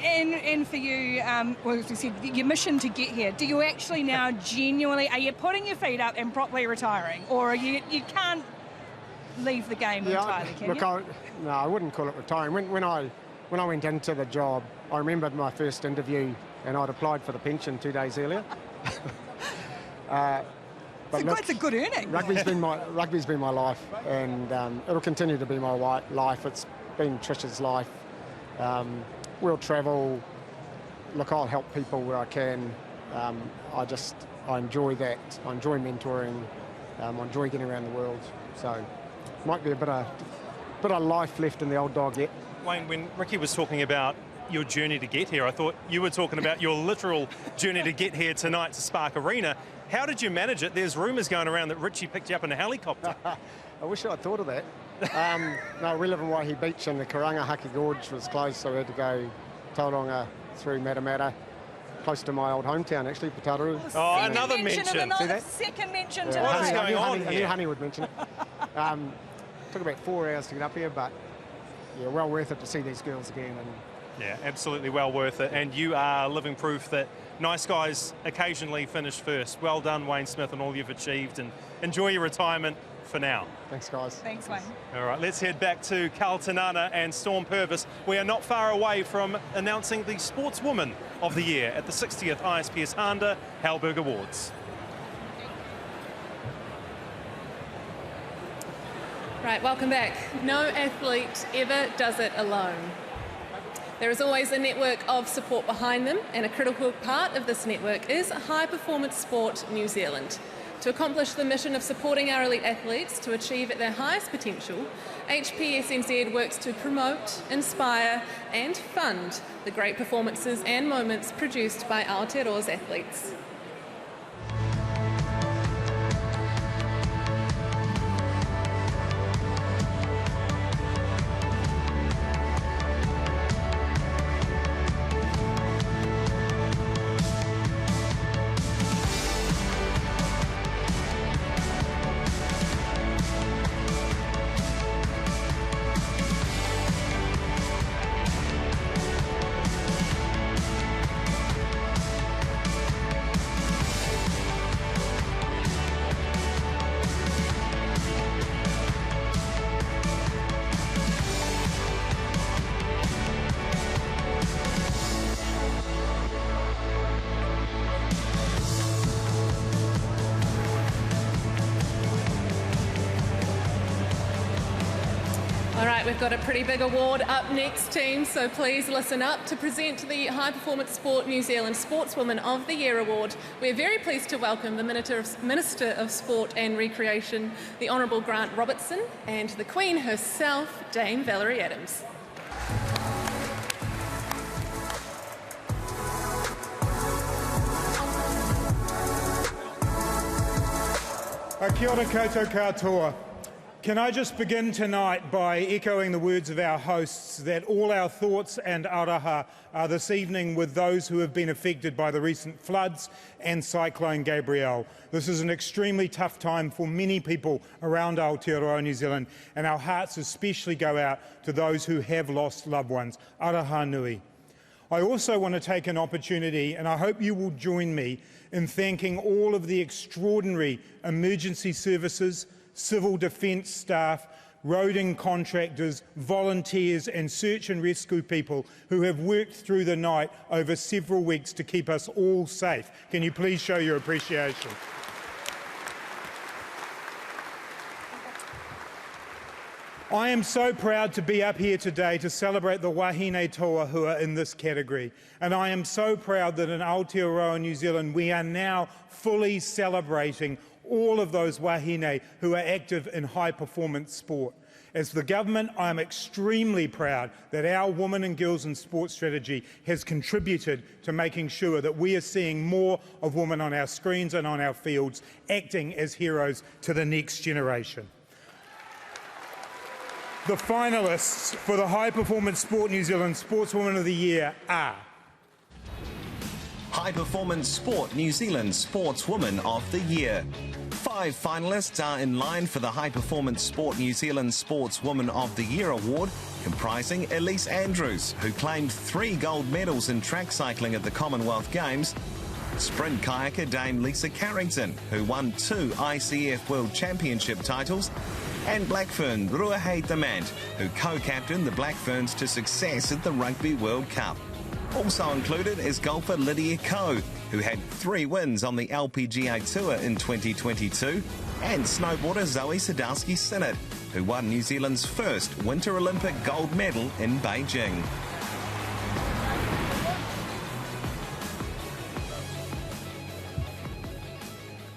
And for you, well, as you said, your mission to get here, do you actually now genuinely, are you putting your feet up and properly retiring, or you can't leave the game entirely, can look, you? No, I wouldn't call it retiring. When I went into the job, I remembered my first interview, and I'd applied for the pension 2 days earlier. It's a good earning. Rugby's been my life, and it'll continue to be my life. It's been Trish's life. We'll travel. Look, I'll help people where I can. I enjoy that. I enjoy mentoring. I enjoy getting around the world. So, might be a bit of life left in the old dog yet. Wayne, when Ricky was talking about your journey to get here, I thought you were talking about your literal journey to get here tonight to Spark Arena. How did you manage it? There's rumours going around that Richie picked you up in a helicopter. I wish I'd thought of that. No, we live in Waihi Beach, and the Karangahaki Gorge was closed, so we had to go Tauranga through Matamata, close to my old hometown, actually, Pataru. Oh, another mention. Second mention Yeah, What is going on here? I knew Honey would mention it. Took about 4 hours to get up here, but yeah, well worth it to see these girls again. And yeah, absolutely well worth it. And you are living proof that nice guys occasionally finish first. Well done, Wayne Smith, and all you've achieved. And enjoy your retirement for now. Thanks, guys. Thanks, Wayne. All right, let's head back to Kaltanana and Storm Purvis. We are not far away from announcing the Sportswoman of the Year at the 60th ISPS Handa Halberg Awards. Right, welcome back. No athlete ever does it alone. There is always a network of support behind them, and a critical part of this network is High Performance Sport New Zealand. To accomplish the mission of supporting our elite athletes to achieve at their highest potential, HPSNZ works to promote, inspire and fund the great performances and moments produced by Aotearoa's athletes. We've got a pretty big award up next, team, so please listen up. To present the High Performance Sport New Zealand Sportswoman of the Year Award, we're very pleased to welcome the Minister of Sport and Recreation, the Honourable Grant Robertson, and the Queen herself, Dame Valerie Adams. Kia ora koutou katoa. Can I just begin tonight by echoing the words of our hosts that all our thoughts and araha are this evening with those who have been affected by the recent floods and Cyclone Gabrielle. This is an extremely tough time for many people around Aotearoa, New Zealand, and our hearts especially go out to those who have lost loved ones. Araha nui. I also want to take an opportunity, and I hope you will join me in thanking all of the extraordinary emergency services, civil defence staff, roading contractors, volunteers and search and rescue people who have worked through the night over several weeks to keep us all safe. Can you please show your appreciation? I am so proud to be up here today to celebrate the wahine toa who are in this category. And I am so proud that in Aotearoa, New Zealand, we are now fully celebrating all of those wahine who are active in high-performance sport. As the government, I am extremely proud that our Women and Girls in Sport strategy has contributed to making sure that we are seeing more of women on our screens and on our fields, acting as heroes to the next generation. The finalists for the High Performance Sport New Zealand Sportswoman of the Year are High Performance Sport New Zealand Sportswoman of the Year. 5 finalists are in line for the High Performance Sport New Zealand Sportswoman of the Year award, comprising Elise Andrews, who claimed 3 gold medals in track cycling at the Commonwealth Games, sprint kayaker Dame Lisa Carrington, who won 2 ICF World Championship titles, and Blackfern Ruahei Demand, who co-captained the Blackferns to success at the Rugby World Cup. Also included is golfer Lydia Ko, who had 3 wins on the LPGA Tour in 2022, and snowboarder Zoe Sadowski-Synnott, who won New Zealand's first Winter Olympic gold medal in Beijing.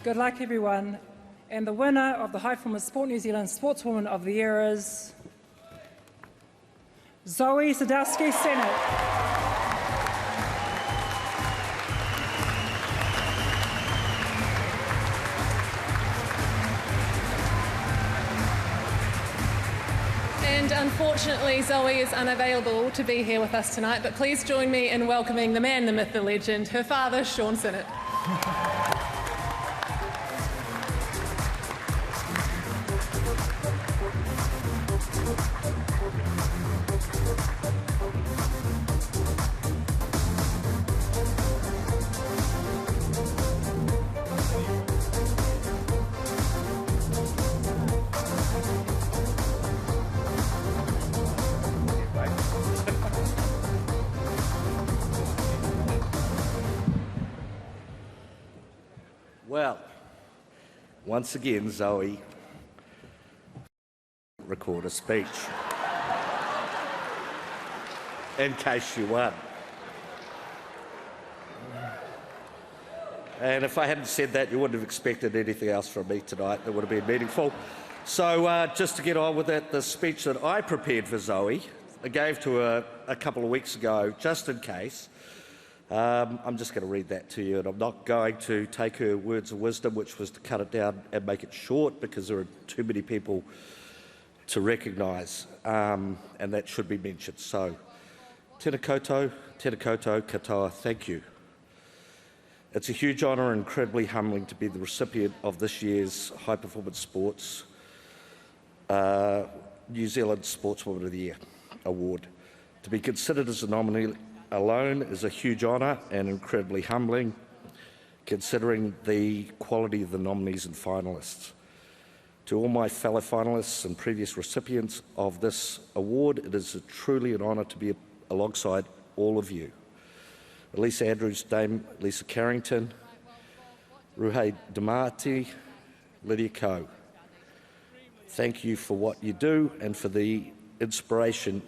Good luck, everyone. And the winner of the High Performance Sport New Zealand Sportswoman of the Year is Zoe Sadowski-Synnott. And unfortunately, Zoe is unavailable to be here with us tonight, but please join me in welcoming the man, the myth, the legend, her father, Sean Synnott. Well, once again, Zoe, record a speech. In case you won. And if I hadn't said that, you wouldn't have expected anything else from me tonight that would have been meaningful. So just to get on with it, the speech that I prepared for Zoe, I gave to her a couple of weeks ago, just in case. I'm just going to read that to you, and I'm not going to take her words of wisdom, which was to cut it down and make it short because there are too many people to recognise, and that should be mentioned. So, tēnā koutou, katoa, thank you. It's a huge honour and incredibly humbling to be the recipient of this year's High Performance Sports New Zealand Sportswoman of the Year award. To be considered as a nominee alone is a huge honour and incredibly humbling, considering the quality of the nominees and finalists. To all my fellow finalists and previous recipients of this award, it is truly an honour to be alongside all of you. Elisa Andrews, Dame Lisa Carrington, Ruhei Damati, Lydia Ko. Thank you for what you do and for the inspiration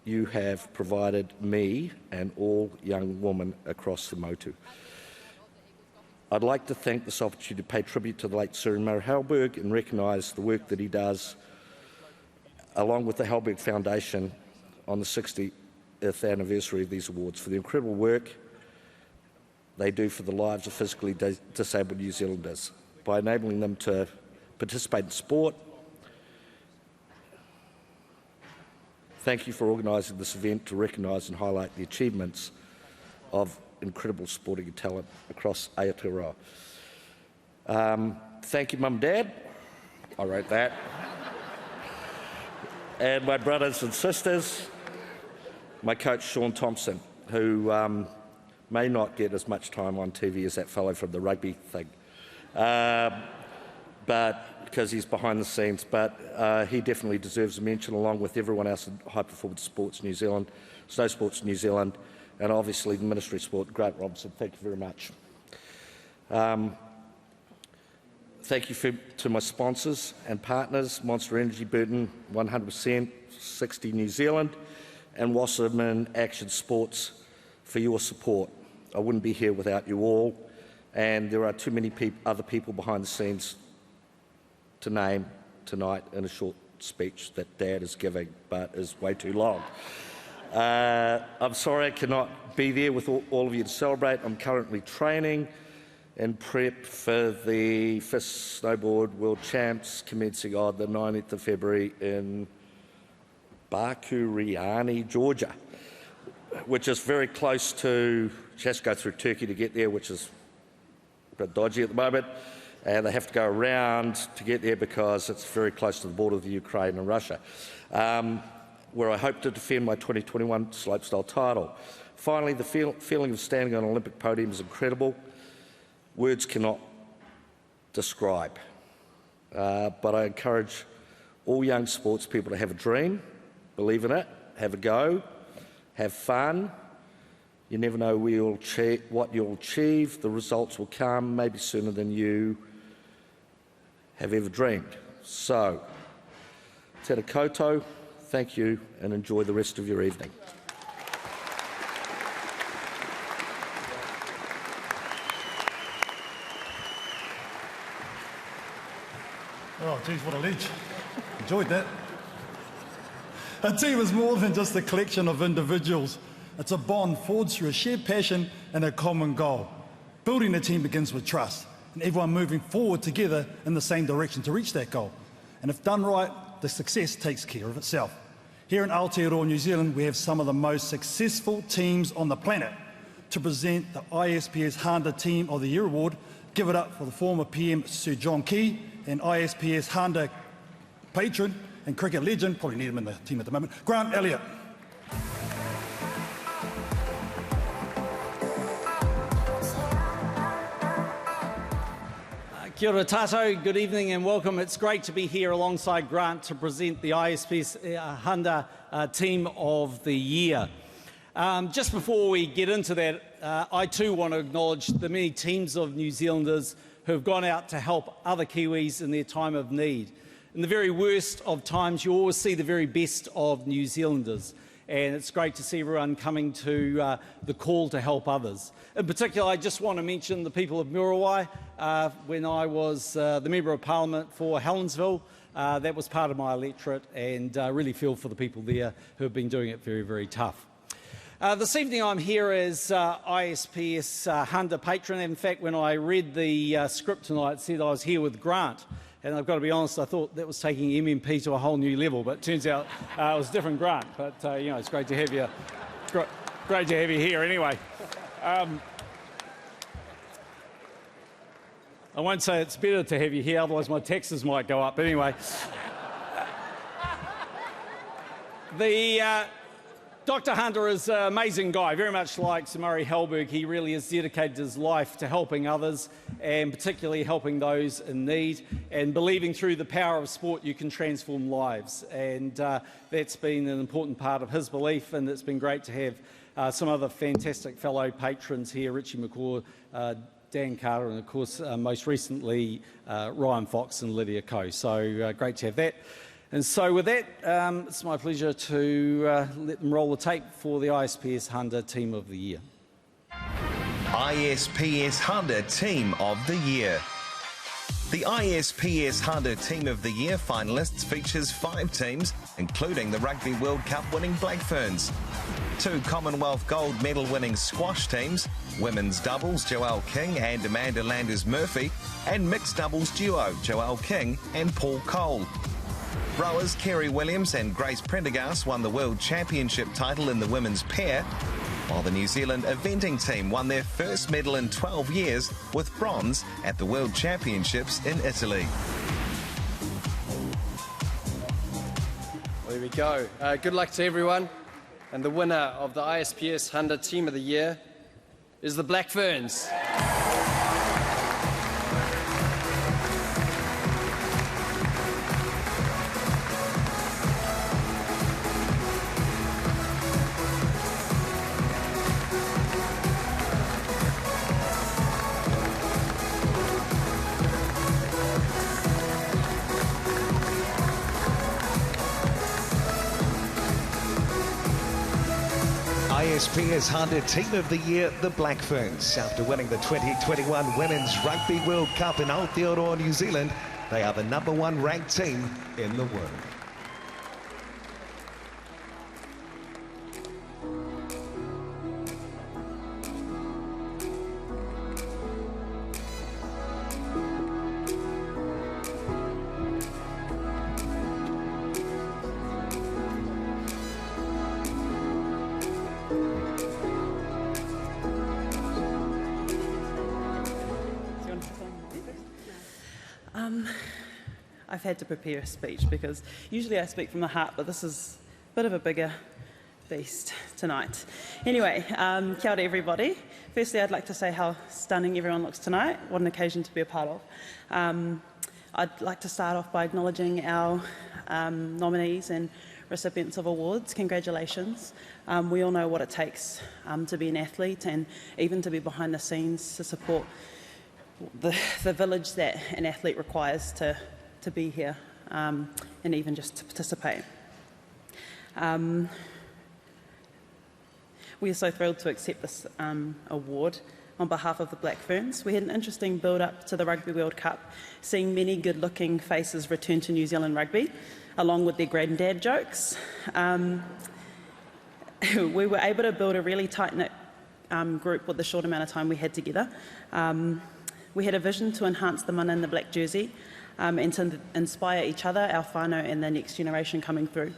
you have provided me and all young women across the motu. I'd like to thank this opportunity to pay tribute to the late Sir Murray Halberg and recognise the work that he does along with the Halberg Foundation on the 60th anniversary of these awards for the incredible work they do for the lives of physically disabled New Zealanders by enabling them to participate in sport. Thank you for organising this event to recognise and highlight the achievements of incredible sporting talent across Aotearoa. Thank you, Mum and Dad. I wrote that. And my brothers and sisters, my coach Sean Thompson, who may not get as much time on TV as that fellow from the rugby thing, but because he's behind the scenes, but he definitely deserves a mention along with everyone else in High Performance Sports New Zealand, Snow Sports New Zealand, and obviously the Ministry of Sport, Grant Robinson. Thank you very much. Thank you to my sponsors and partners, Monster Energy, Burton, 100%, 60 New Zealand, and Wasserman Action Sports for your support. I wouldn't be here without you all, and there are too many other people behind the scenes to name tonight in a short speech that Dad is giving, but is way too long. I'm sorry I cannot be there with all of you to celebrate. I'm currently training in prep for the 5th Snowboard World Champs commencing on the 19th of February in Bakuriani, Georgia, which is very close to, she has to go through Turkey to get there, which is a bit dodgy at the moment. And they have to go around to get there because it's very close to the border of the Ukraine and Russia, where I hope to defend my 2021 slopestyle title. Finally, the feeling of standing on an Olympic podium is incredible. Words cannot describe. But I encourage all young sports people to have a dream, believe in it, have a go, have fun, You never know what you'll achieve. The results will come maybe sooner than you have ever dreamed. So, tēnā koutou, thank you and enjoy the rest of your evening. Oh, geez, what a ledge. Enjoyed that. A team is more than just a collection of individuals. It's a bond forged through a shared passion and a common goal. Building a team begins with trust, and everyone moving forward together in the same direction to reach that goal. And if done right, the success takes care of itself. Here in Aotearoa, New Zealand, we have some of the most successful teams on the planet. To present the ISPS Handa Team of the Year Award, give it up for the former PM Sir John Key and ISPS Handa patron and cricket legend, probably need him in the team at the moment, Grant Elliott. Kia ora tātou, good evening and welcome. It's great to be here alongside Grant to present the ISPS Handa Team of the Year. Just before we get into that, I too want to acknowledge the many teams of New Zealanders who have gone out to help other Kiwis in their time of need. In the very worst of times, you always see the very best of New Zealanders. And it's great to see everyone coming to the call to help others. In particular, I just want to mention the people of Muriwai. When I was the Member of Parliament for Helensville, that was part of my electorate, and really feel for the people there who have been doing it very, very tough. This evening I'm here as ISPS Handa patron. In fact, when I read the script tonight, it said I was here with Grant. And I've got to be honest, I thought that was taking MMP to a whole new level, but it turns out it was a different Grant. But, you know, it's great to have you, great to have you here anyway. I won't say it's better to have you here, otherwise my taxes might go up. But anyway, Dr. Handa is an amazing guy, very much like Sir Murray Halberg. He really has dedicated his life to helping others, and particularly helping those in need, and believing through the power of sport you can transform lives. And that's been an important part of his belief, and it's been great to have some other fantastic fellow patrons here, Richie McCaw, Dan Carter, and of course most recently Ryan Fox and Lydia Coe. So great to have that. And so with that, it's my pleasure to let them roll the tape for the ISPS Handa Team of the Year. ISPS Handa Team of the Year. The ISPS Handa Team of the Year finalists features 5 teams, including the Rugby World Cup winning Black Ferns, 2 Commonwealth gold medal winning squash teams, women's doubles Joelle King and Amanda Landers-Murphy, and mixed doubles duo Joelle King and Paul Cole. Rowers Kerry Williams and Grace Prendergast won the World Championship title in the women's pair, while the New Zealand eventing team won their first medal in 12 years with bronze at the World Championships in Italy. Well, there we go. Good luck to everyone. And the winner of the ISPS Handa Team of the Year is the Black Ferns. ISPS Handa Team of the Year, the Black Ferns. After winning the 2021 Women's Rugby World Cup in Aotearoa, New Zealand, they are the #1 ranked team in the world. I've had to prepare a speech because usually I speak from the heart, but this is a bit of a bigger beast tonight. Anyway, kia ora everybody. Firstly, I'd like to say how stunning everyone looks tonight. What an occasion to be a part of. I'd like to start off by acknowledging our nominees and recipients of awards, congratulations. We all know what it takes to be an athlete and even to be behind the scenes to support the village that an athlete requires to be here and even just to participate. We are so thrilled to accept this award on behalf of the Black Ferns. We had an interesting build-up to the Rugby World Cup, seeing many good-looking faces return to New Zealand rugby, along with their granddad jokes. We were able to build a really tight-knit group with the short amount of time we had together. We had a vision to enhance the mana in the black jersey and to inspire each other, our whānau and the next generation coming through.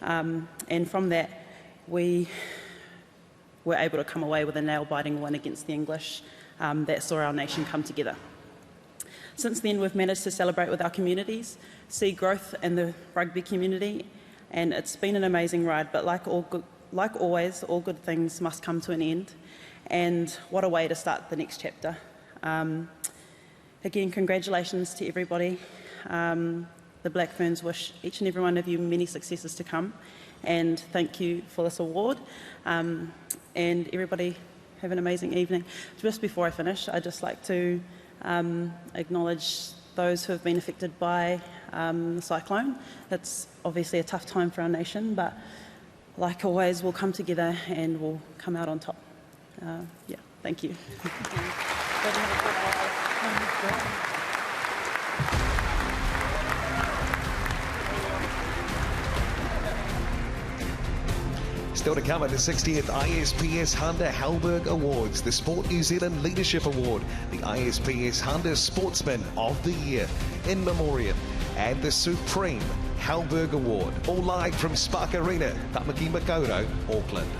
And from that, we were able to come away with a nail-biting win against the English that saw our nation come together. Since then, we've managed to celebrate with our communities, see growth in the rugby community, and it's been an amazing ride, but like always, all good things must come to an end, and what a way to start the next chapter. Again, congratulations to everybody. The Black Ferns wish each and every one of you many successes to come, and thank you for this award. And everybody have an amazing evening. Just before I finish, I'd just like to acknowledge those who have been affected by the cyclone. It's obviously a tough time for our nation, but like always, we'll come together and we'll come out on top. Yeah, thank you. Still to come at the 60th ISPS Handa Halberg Awards, the Sport New Zealand Leadership Award, the ISPS Handa Sportsman of the Year, In Memoriam, and the Supreme Halberg Award. All live from Spark Arena, Tamaki Makaurau, Auckland.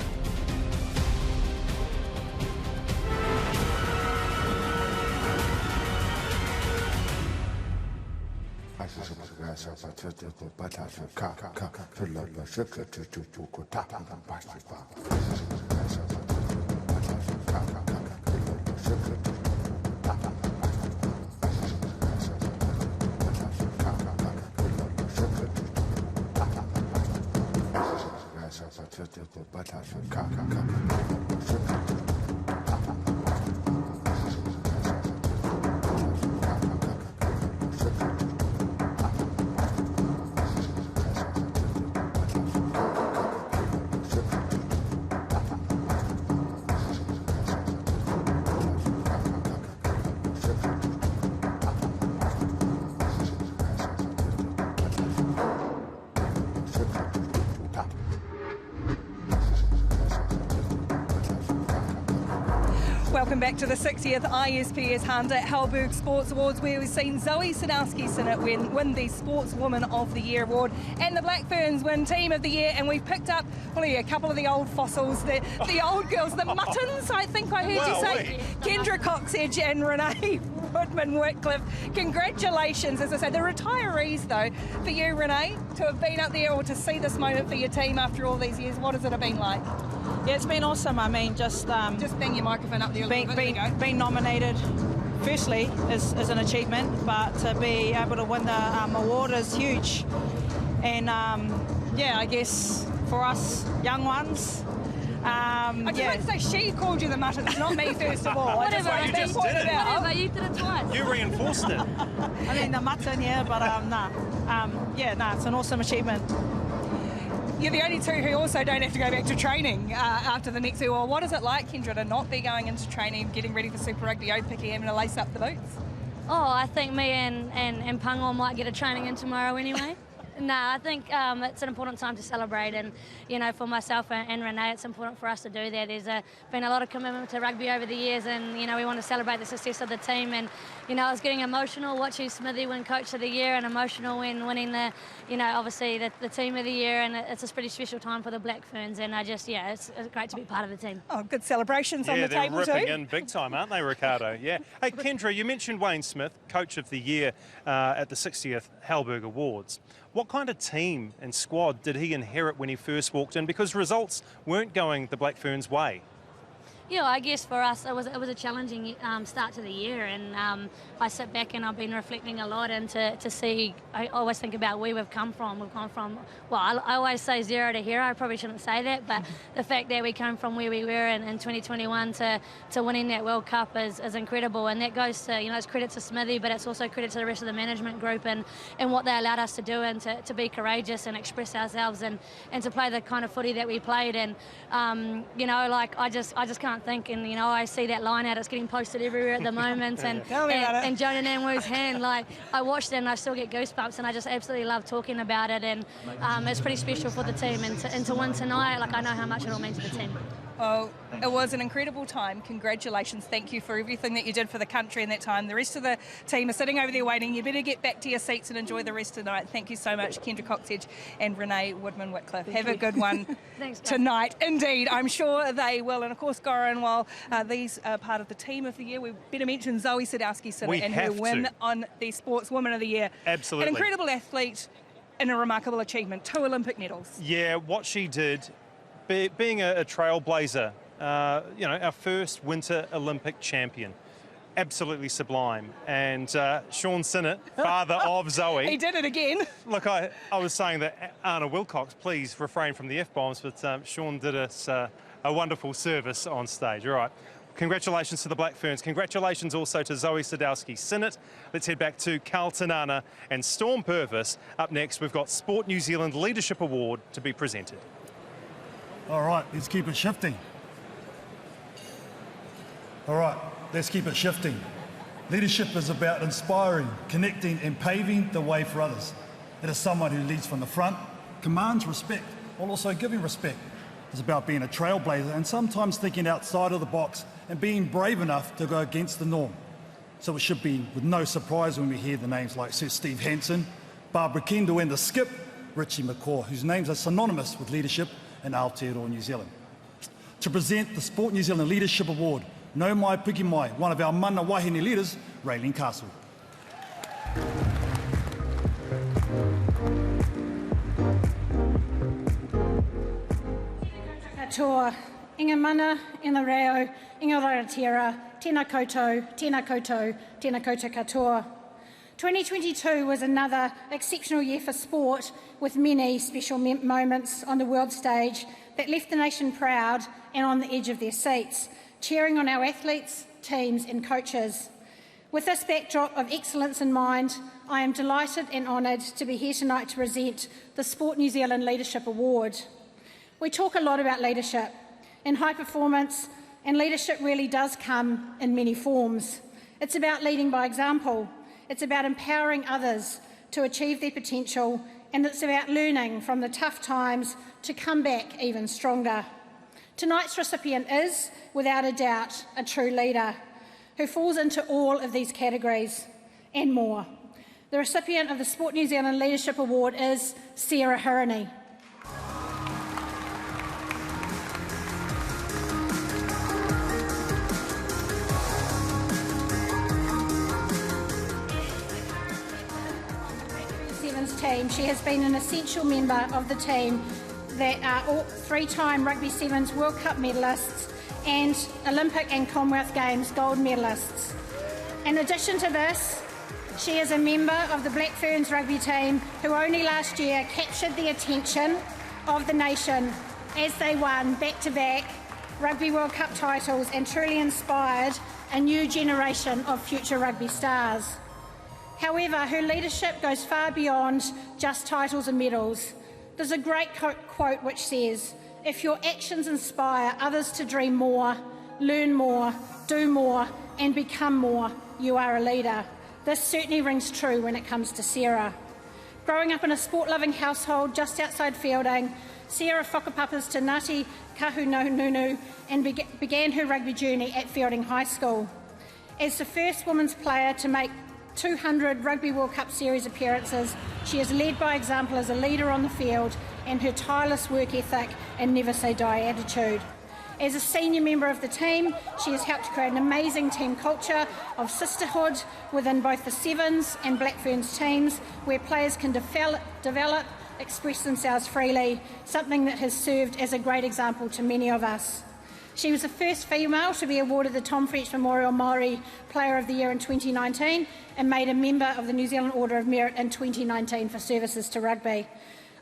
Welcome back to the 60th ISPS Handa Halberg Sports Awards, where we've seen Zoe Sadowski-Sinnott win the Sportswoman of the Year award, and the Black Ferns win Team of the Year, and we've picked up probably a couple of the old fossils, the old girls, the Muttons, I think I heard you say, Kendra Coxedge and Renee Woodman-Whitcliffe. Congratulations, as I say, the retirees though, for you, Renee, to have been up there or to see this moment for your team after all these years. What has it been like? Yeah, it's been awesome. I mean, just bang your microphone up there a little bit. Being nominated, firstly, is an achievement, but to be able to win the award is huge. And yeah, I guess for us young ones. I just want to say she called you the Muttons, not me, first of all. Whatever, you just did it. Whatever, you did it twice. You reinforced it. I mean, the Mutton, yeah, but it's an awesome achievement. You're the only two who also don't have to go back to training after the next award. What is it like, Kendra, to not be going into training, getting ready for Super Rugby, picking having to lace up the boots? Oh, I think me and Pango might get a training in tomorrow anyway. No, I think it's an important time to celebrate, and for myself and Renee, it's important for us to do that. There's been a lot of commitment to rugby over the years, and we want to celebrate the success of the team. And I was getting emotional watching Smithy win Coach of the Year, and emotional when winning the, obviously the Team of the Year, and it's a pretty special time for the Black Ferns. And it's great to be part of the team. Oh, good celebrations on the table too. Yeah, they're ripping in big time, aren't they, Ricardo? Yeah. Hey, Kendra, you mentioned Wayne Smith, Coach of the Year at the 60th Halberg Awards. What kind of team and squad did he inherit when he first walked in? Because results weren't going the Black Ferns' way. Yeah, I guess for us it was a challenging start to the year, and I sit back and I've been reflecting a lot, and to see, I always think about where we've come from. We've gone from, well, I always say zero to hero. I probably shouldn't say that, but the fact that we come from where we were in 2021 to winning that World Cup is incredible, and that goes to, it's credit to Smithy, but it's also credit to the rest of the management group and what they allowed us to do, and to be courageous and express ourselves and to play the kind of footy that we played. And I just can't think, and I see that line out, it's getting posted everywhere at the moment, and Jonah Namwu's hand, I watched it and I still get goosebumps, and I just absolutely love talking about it, and it's pretty special for the team, and to win tonight, I know how much it'll mean to the team. Well, it was an incredible time. Congratulations. Thank you for everything that you did for the country in that time. The rest of the team are sitting over there waiting. You better get back to your seats and enjoy the rest of the night. Thank you so much, Kendra Coxedge and Renee Woodman-Whitcliffe. Have a good one tonight. Indeed, I'm sure they will. And of course, Goran, while these are part of the team of the year, we better mention Zoe Sadowski-Synnott and her win on the Sportswoman of the Year. Absolutely. An incredible athlete and a remarkable achievement. 2 Olympic medals. Yeah, what she did, being a trailblazer, our first Winter Olympic champion, absolutely sublime. And Sean Synnott, father of Zoe. He did it again. Look, I was saying that Anna Wilcox, please refrain from the F-bombs, but Sean did us a wonderful service on stage. All right. Congratulations to the Black Ferns. Congratulations also to Zoe Sadowski-Synnott. Let's head back to Kaltanana and Storm Purvis. Up next, we've got Sport New Zealand Leadership Award to be presented. All right, let's keep it shifting. All right, let's keep it shifting. Leadership is about inspiring, connecting and paving the way for others. It is someone who leads from the front, commands respect, while also giving respect. It's about being a trailblazer and sometimes thinking outside of the box and being brave enough to go against the norm. So it should be with no surprise when we hear the names like Sir Steve Hansen, Barbara Kendall and the skip, Richie McCaw, whose names are synonymous with leadership in Aotearoa, New Zealand. To present the Sport New Zealand Leadership Award, no mai piki mai, one of our mana wahine leaders, Raylene Castle. Katoa, inga mana, inga reo, inga rangatira, tēnā koutou, tēnā koutou, tēnā koutou katoa. 2022 was another exceptional year for sport, with many special moments on the world stage that left the nation proud and on the edge of their seats, cheering on our athletes, teams and coaches. With this backdrop of excellence in mind, I am delighted and honoured to be here tonight to present the Sport New Zealand Leadership Award. We talk a lot about leadership and high performance, and leadership really does come in many forms. It's about leading by example. It's about empowering others to achieve their potential, and it's about learning from the tough times to come back even stronger. Tonight's recipient is, without a doubt, a true leader who falls into all of these categories and more. The recipient of the Sport New Zealand Leadership Award is Sarah Hirini. Team. She has been an essential member of the team that are all 3-time Rugby Sevens World Cup medalists and Olympic and Commonwealth Games gold medalists. In addition to this, she is a member of the Black Ferns rugby team who only last year captured the attention of the nation as they won back-to-back Rugby World Cup titles and truly inspired a new generation of future rugby stars. However, her leadership goes far beyond just titles and medals. There's a great quote which says, "If your actions inspire others to dream more, learn more, do more, and become more, you are a leader." This certainly rings true when it comes to Sarah. Growing up in a sport-loving household just outside Fielding, Sarah whakapapas to Ngāti Kahununu and began her rugby journey at Fielding High School. As the first women's player to make 200 Rugby World Cup Series appearances, she is led by example as a leader on the field and her tireless work ethic and never say die attitude. As a senior member of the team, she has helped create an amazing team culture of sisterhood within both the Sevens and Black Ferns teams, where players can develop, express themselves freely, something that has served as a great example to many of us. She was the first female to be awarded the Tom French Memorial Māori Player of the Year in 2019 and made a member of the New Zealand Order of Merit in 2019 for services to rugby.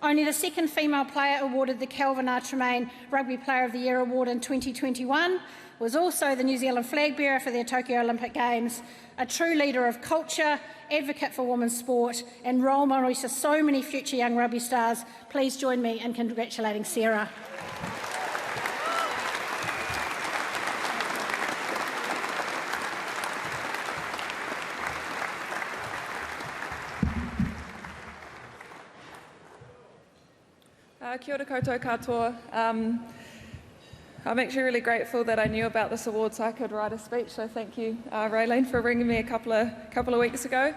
Only the second female player awarded the Kelvin R. Tremaine Rugby Player of the Year award in 2021, was also the New Zealand flag bearer for the Tokyo Olympic Games, a true leader of culture, advocate for women's sport and role model to so many future young rugby stars. Please join me in congratulating Sarah. Kia ora koutou katoa. I'm actually really grateful that I knew about this award so I could write a speech, so thank you, Raylene, for ringing me a couple of weeks ago.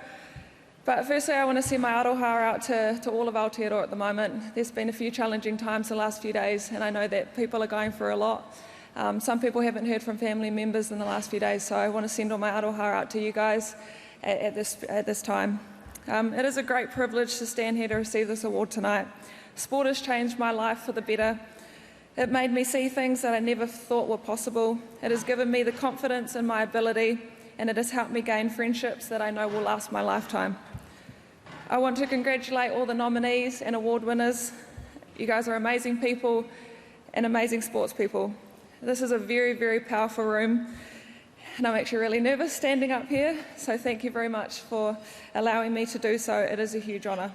But firstly, I want to send my aroha out to all of Aotearoa at the moment. There's been a few challenging times the last few days, and I know that people are going through a lot. Some people haven't heard from family members in the last few days, so I want to send all my aroha out to you guys at this time. It is a great privilege to stand here to receive this award tonight. Sport has changed my life for the better. It made me see things that I never thought were possible. It has given me the confidence in my ability, and it has helped me gain friendships that I know will last my lifetime. I want to congratulate all the nominees and award winners. You guys are amazing people and amazing sports people. This is a very, very powerful room, and I'm actually really nervous standing up here, so thank you very much for allowing me to do so. It is a huge honour.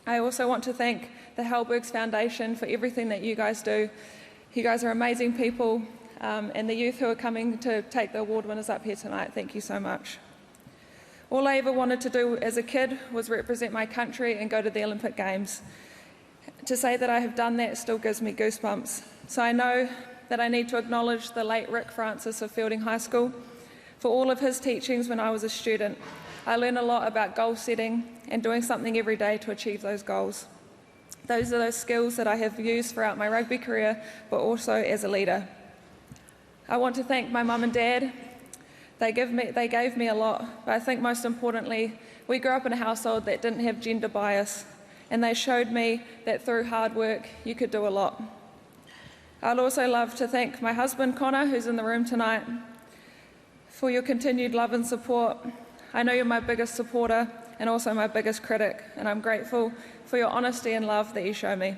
I also want to thank the Halberg Foundation for everything that you guys do. You guys are amazing people, and the youth who are coming to take the award winners up here tonight, thank you so much. All I ever wanted to do as a kid was represent my country and go to the Olympic Games. To say that I have done that still gives me goosebumps. So I know that I need to acknowledge the late Rick Francis of Fielding High School for all of his teachings when I was a student. I learned a lot about goal setting and doing something every day to achieve those goals. Those are those skills that I have used throughout my rugby career, but also as a leader. I want to thank my mum and dad. They gave me a lot, but I think most importantly, we grew up in a household that didn't have gender bias, and they showed me that through hard work, you could do a lot. I'd also love to thank my husband, Connor, who's in the room tonight, for your continued love and support. I know you're my biggest supporter and also my biggest critic, and I'm grateful for your honesty and love that you show me.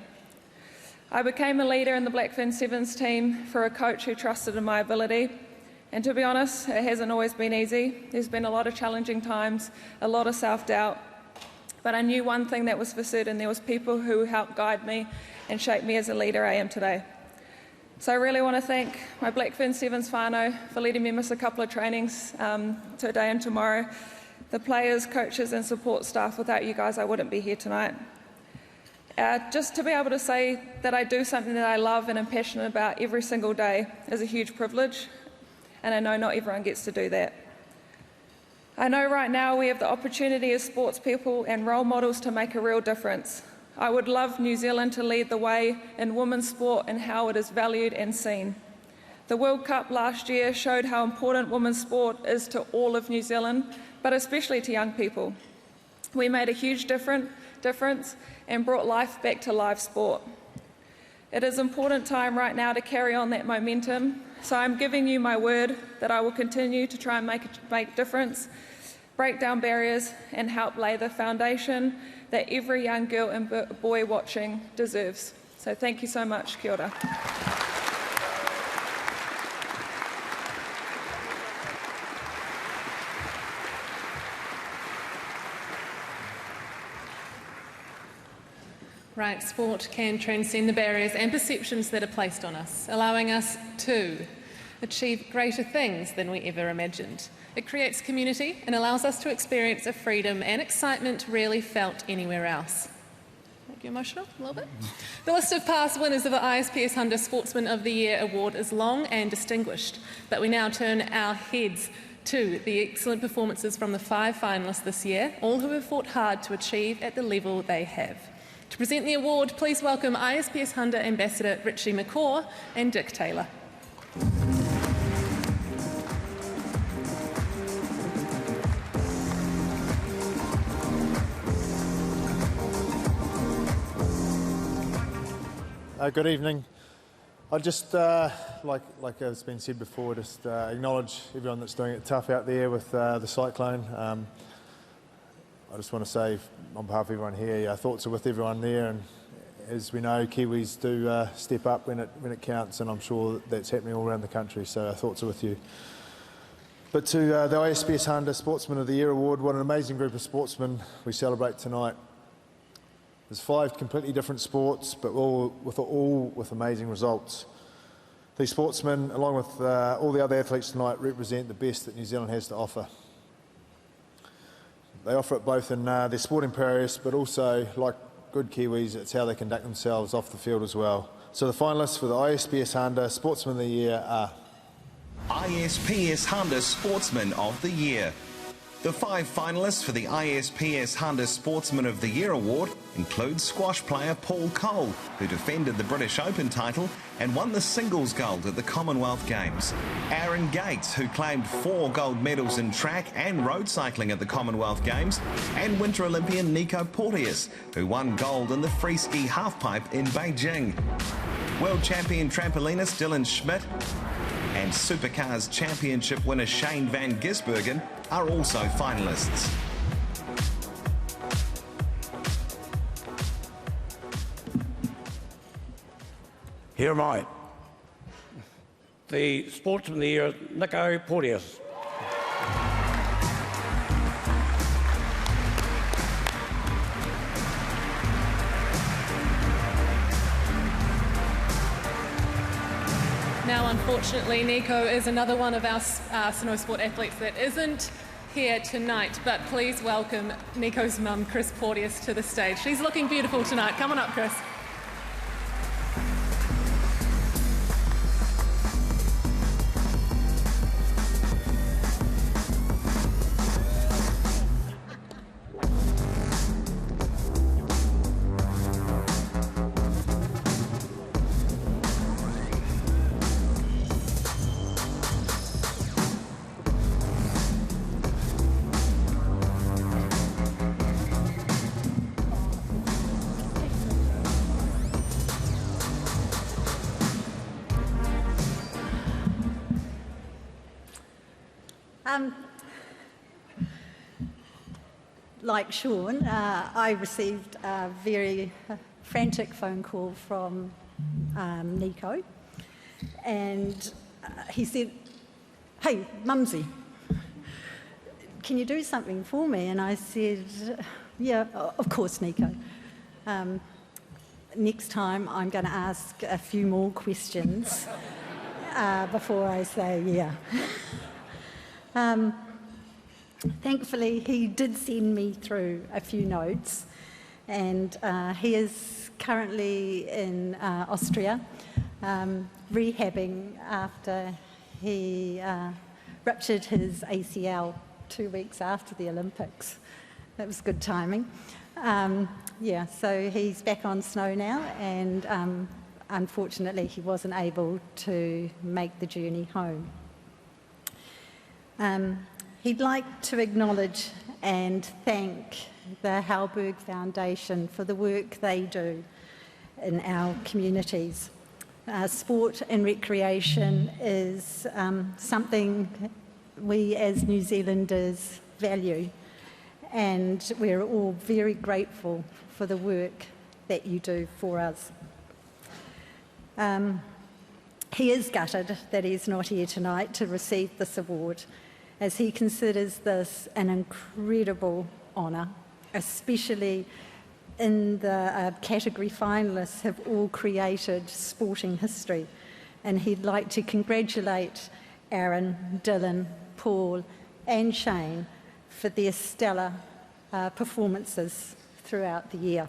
I became a leader in the Blackfern Sevens team for a coach who trusted in my ability, and to be honest, it hasn't always been easy. There's been a lot of challenging times, a lot of self-doubt, but I knew one thing that was for certain: there was people who helped guide me and shape me as a leader I am today. So I really want to thank my Blackfern Sevens whānau for letting me miss a couple of trainings today and tomorrow. The players, coaches and support staff, without you guys I wouldn't be here tonight. Just to be able to say that I do something that I love and am passionate about every single day is a huge privilege, and I know not everyone gets to do that. I know right now we have the opportunity as sports people and role models to make a real difference. I would love New Zealand to lead the way in women's sport and how it is valued and seen. The World Cup last year showed how important women's sport is to all of New Zealand, but especially to young people. We made a huge difference and brought life back to live sport. It is an important time right now to carry on that momentum, so I'm giving you my word that I will continue to try and make a difference, break down barriers and help lay the foundation that every young girl and boy watching deserves. So thank you so much. Kia ora. Right, sport can transcend the barriers and perceptions that are placed on us, allowing us to achieve greater things than we ever imagined. It creates community and allows us to experience a freedom and excitement rarely felt anywhere else. Make you emotional a little bit? The list of past winners of the ISPS Handa Sportsman of the Year award is long and distinguished, but we now turn our heads to the excellent performances from the 5 finalists this year, all who have fought hard to achieve at the level they have. To present the award, please welcome ISPS Handa Ambassador Richie McCaw and Dick Taylor. Good evening. I just, like has been said before, just acknowledge everyone that's doing it tough out there with the cyclone. I just want to say, on behalf of everyone here, our thoughts are with everyone there, and as we know, Kiwis do step up when it counts, and I'm sure that's happening all around the country, so our thoughts are with you. But to the ISPS Handa Sportsman of the Year Award, what an amazing group of sportsmen we celebrate tonight. There's 5 completely different sports, but all with amazing results. These sportsmen, along with all the other athletes tonight, represent the best that New Zealand has to offer. They offer it both in their sporting prowess, but also, like good Kiwis, it's how they conduct themselves off the field as well. So the finalists for the ISPS Handa Sportsman of the Year are ISPS Handa Sportsman of the Year. The 5 finalists for the ISPS Handa Sportsman of the Year award include squash player Paul Cole, who defended the British Open title and won the singles gold at the Commonwealth Games; Aaron Gates, who claimed 4 gold medals in track and road cycling at the Commonwealth Games; and Winter Olympian Nico Porteous, who won gold in the freeski halfpipe in Beijing. World champion trampolinist Dylan Schmidt and Supercars Championship winner Shane van Gisbergen are also finalists. Here am I, the Sportsman of the Year, Nico Porteous. Now, unfortunately, Nico is another one of our snow sport athletes that isn't here tonight, but please welcome Nico's mum, Chris Porteous, to the stage. She's looking beautiful tonight. Come on up, Chris. Like Sean, I received a very frantic phone call from Nico, and he said, "Hey, Mumsy, can you do something for me?" And I said, "Yeah, of course, Nico. Next time I'm going to ask a few more questions before I say yeah." Thankfully, he did send me through a few notes, and he is currently in Austria, rehabbing after he ruptured his ACL 2 weeks after the Olympics. That was good timing. Yeah, so he's back on snow now, and unfortunately he wasn't able to make the journey home. He'd like to acknowledge and thank the Halberg Foundation for the work they do in our communities. Sport and recreation is something we as New Zealanders value, and we're all very grateful for the work that you do for us. He is gutted that he's not here tonight to receive this award, as he considers this an incredible honour, especially in the category finalists have all created sporting history. And he'd like to congratulate Aaron, Dylan, Paul and Shane for their stellar performances throughout the year.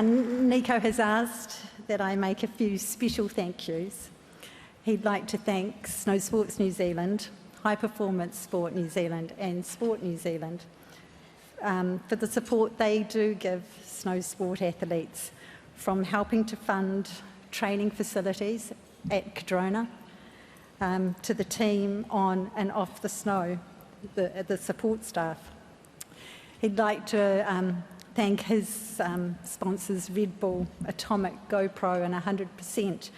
Nico has asked that I make a few special thank yous. He'd like to thank Snow Sports New Zealand, High Performance Sport New Zealand and Sport New Zealand for the support they do give snow sport athletes, from helping to fund training facilities at Cadrona to the team on and off the snow, the support staff. He'd like to thank his sponsors, Red Bull, Atomic, GoPro and 100%,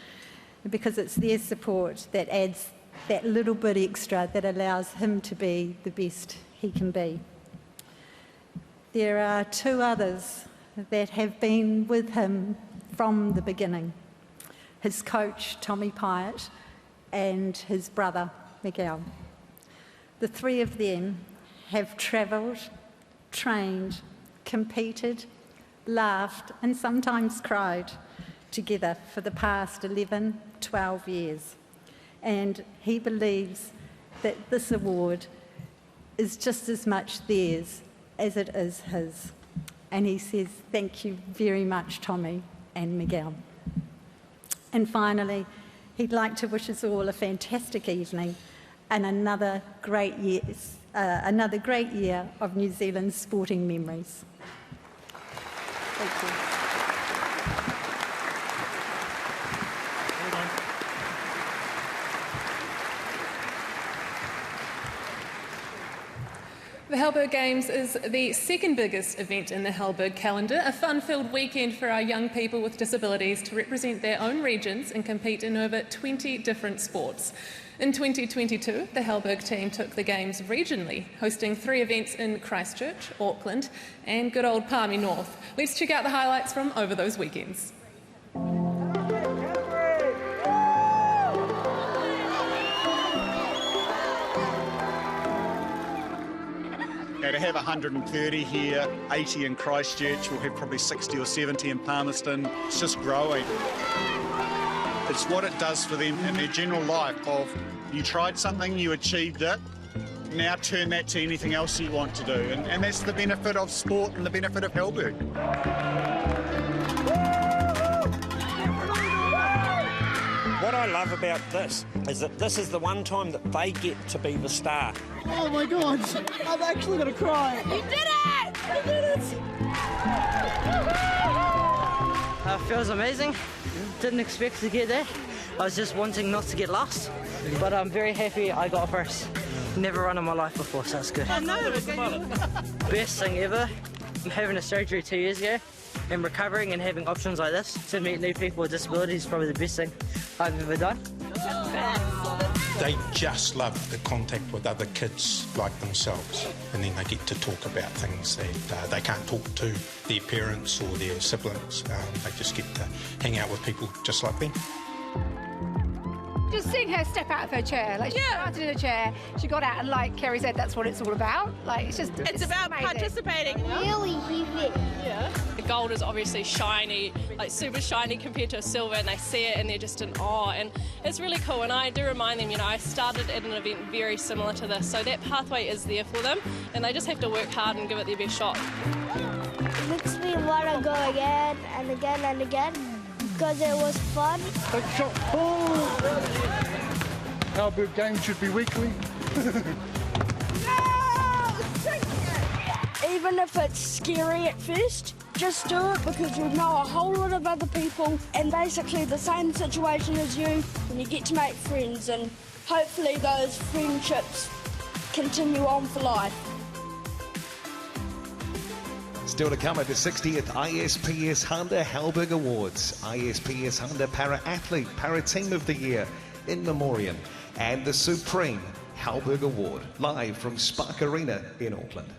because it's their support that adds that little bit extra that allows him to be the best he can be. There are two others that have been with him from the beginning. His coach, Tommy Pyatt, and his brother, Miguel. The three of them have travelled, trained, competed, laughed, and sometimes cried together for the past 11, 12 years. And he believes that this award is just as much theirs as it is his. And he says, thank you very much, Tommy and Miguel. And finally, he'd like to wish us all a fantastic evening and another great year of New Zealand sporting memories. Thank you. The Halberg Games is the second biggest event in the Halberg calendar, a fun-filled weekend for our young people with disabilities to represent their own regions and compete in over 20 different sports. In 2022, the Halberg team took the Games regionally, hosting 3 events in Christchurch, Auckland and good old Palmy North. Let's check out the highlights from over those weekends. To have 130 here, 80 in Christchurch, we'll have probably 60 or 70 in Palmerston. It's just growing. It's what it does for them in their general life of you tried something, you achieved it, now turn that to anything else you want to do. And that's the benefit of sport and the benefit of Halberg. What I love about this is that this is the one time that they get to be the star. Oh my God, I'm actually going to cry. You did it! You did it! Feels amazing. Didn't expect to get there. I was just wanting not to get lost, but I'm very happy I got first. Never run in my life before, so that's good. I know. Best thing ever. I'm having a surgery 2 years ago. And recovering and having options like this to meet new people with disabilities is probably the best thing I've ever done. They just love the contact with other kids like themselves, and then they get to talk about things that they can't talk to their parents or their siblings. They just get to hang out with people just like them. Just seeing her step out of her chair, like she started in a chair, she got out, and like Kerry said, that's what it's all about. Like it's about amazing. Participating. Really heavy. Yeah. The gold is obviously shiny, like super shiny compared to a silver, and they see it and they're just in awe, and it's really cool. And I do remind them, you know, I started at an event very similar to this, so that pathway is there for them, and they just have to work hard and give it their best shot. It makes me want to go again and again and again. Because it was fun. Big shot ball! Halberg Games should be weekly. Even if it's scary at first, just do it because you'll know a whole lot of other people and basically the same situation as you, and you get to make friends, and hopefully those friendships continue on for life. Still to come at the 60th ISPS Handa Halberg Awards, ISPS Handa Para-Athlete, Para-Team of the Year, In Memoriam, and the Supreme Halberg Award, live from Spark Arena in Auckland.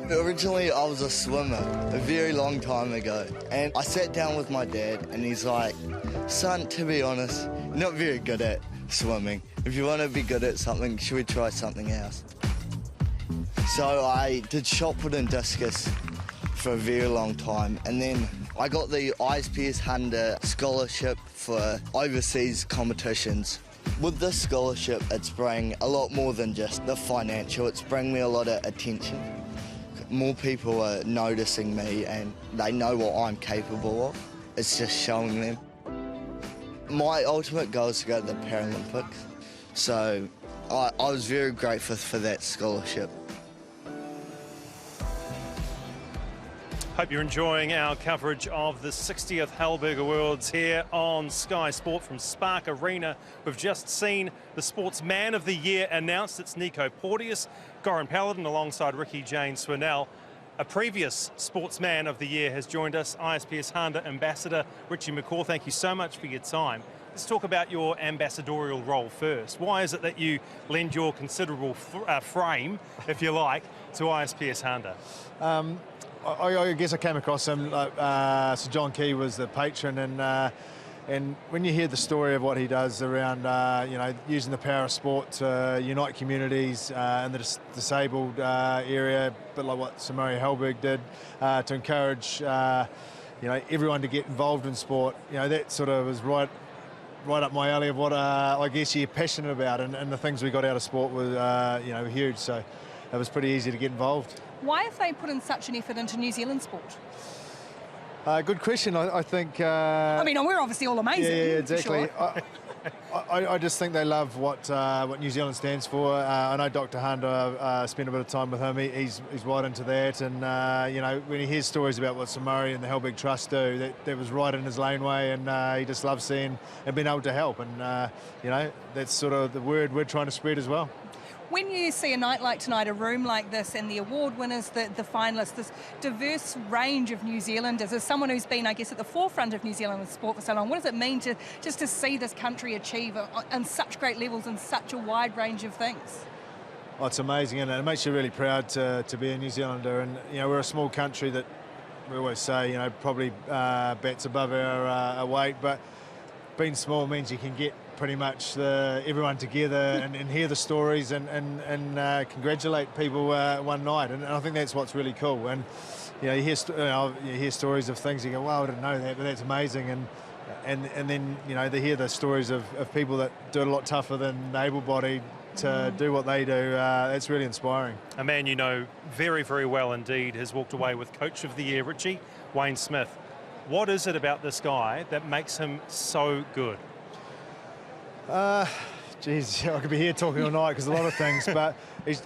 Originally, I was a swimmer a very long time ago, and I sat down with my dad, and he's like, son, to be honest, you're not very good at swimming. If you want to be good at something, should we try something else? So I did shot put and discus for a very long time, and then I got the ISPS Handa scholarship for overseas competitions. With this scholarship, it's bringing a lot more than just the financial, it's bringing me a lot of attention. More people are noticing me and they know what I'm capable of. It's just showing them. My ultimate goal is to go to the Paralympics, so I was very grateful for that scholarship. Hope you're enjoying our coverage of the 60th Halberg Awards here on Sky Sport from Spark Arena. We've just seen the Sportsman of the Year announced. It's Nico Porteous, Goran Paladin alongside Ricky Jane Swinell. A previous Sportsman of the Year has joined us, ISPS Handa Ambassador Richie McCaw. Thank you so much for your time. Let's talk about your ambassadorial role first. Why is it that you lend your considerable frame, if you like, to ISPS Handa? I guess I came across him. Sir John Key was the patron, and when you hear the story of what he does around, using the power of sport to unite communities in the disabled area, a bit like what Sir Murray Halberg did, to encourage, everyone to get involved in sport. That sort of was right up my alley of what I guess you're passionate about, and the things we got out of sport were, huge. So it was pretty easy to get involved. Why have they put in such an effort into New Zealand sport? Good question. I think... we're obviously all amazing. Yeah, exactly. Sure. I just think they love what New Zealand stands for. I know Dr. Handa, spent a bit of time with him. He's right into that. And, when he hears stories about what Sir Murray and the Halberg Trust do, that was right in his laneway, and he just loves seeing and being able to help. And, that's sort of the word we're trying to spread as well. When you see a night like tonight, a room like this, and the award winners, the finalists, this diverse range of New Zealanders, as someone who's been, I guess, at the forefront of New Zealand with sport for so long, what does it mean to see this country achieve on such great levels and such a wide range of things? Oh, it's amazing, and it makes you really proud to be a New Zealander. And we're a small country that we always say, probably bats above our weight, but being small means you can get pretty much everyone together and hear the stories and congratulate people one night, and I think that's what's really cool. And you hear stories of things, you go, wow, I didn't know that, but that's amazing. And then they hear the stories of people that do it a lot tougher than the able-bodied to do what they do. That's really inspiring. A man you know very, very well indeed has walked away with Coach of the Year, Richie, Wayne Smith. What is it about this guy that makes him so good? Geez, I could be here talking all night because a lot of things, but he's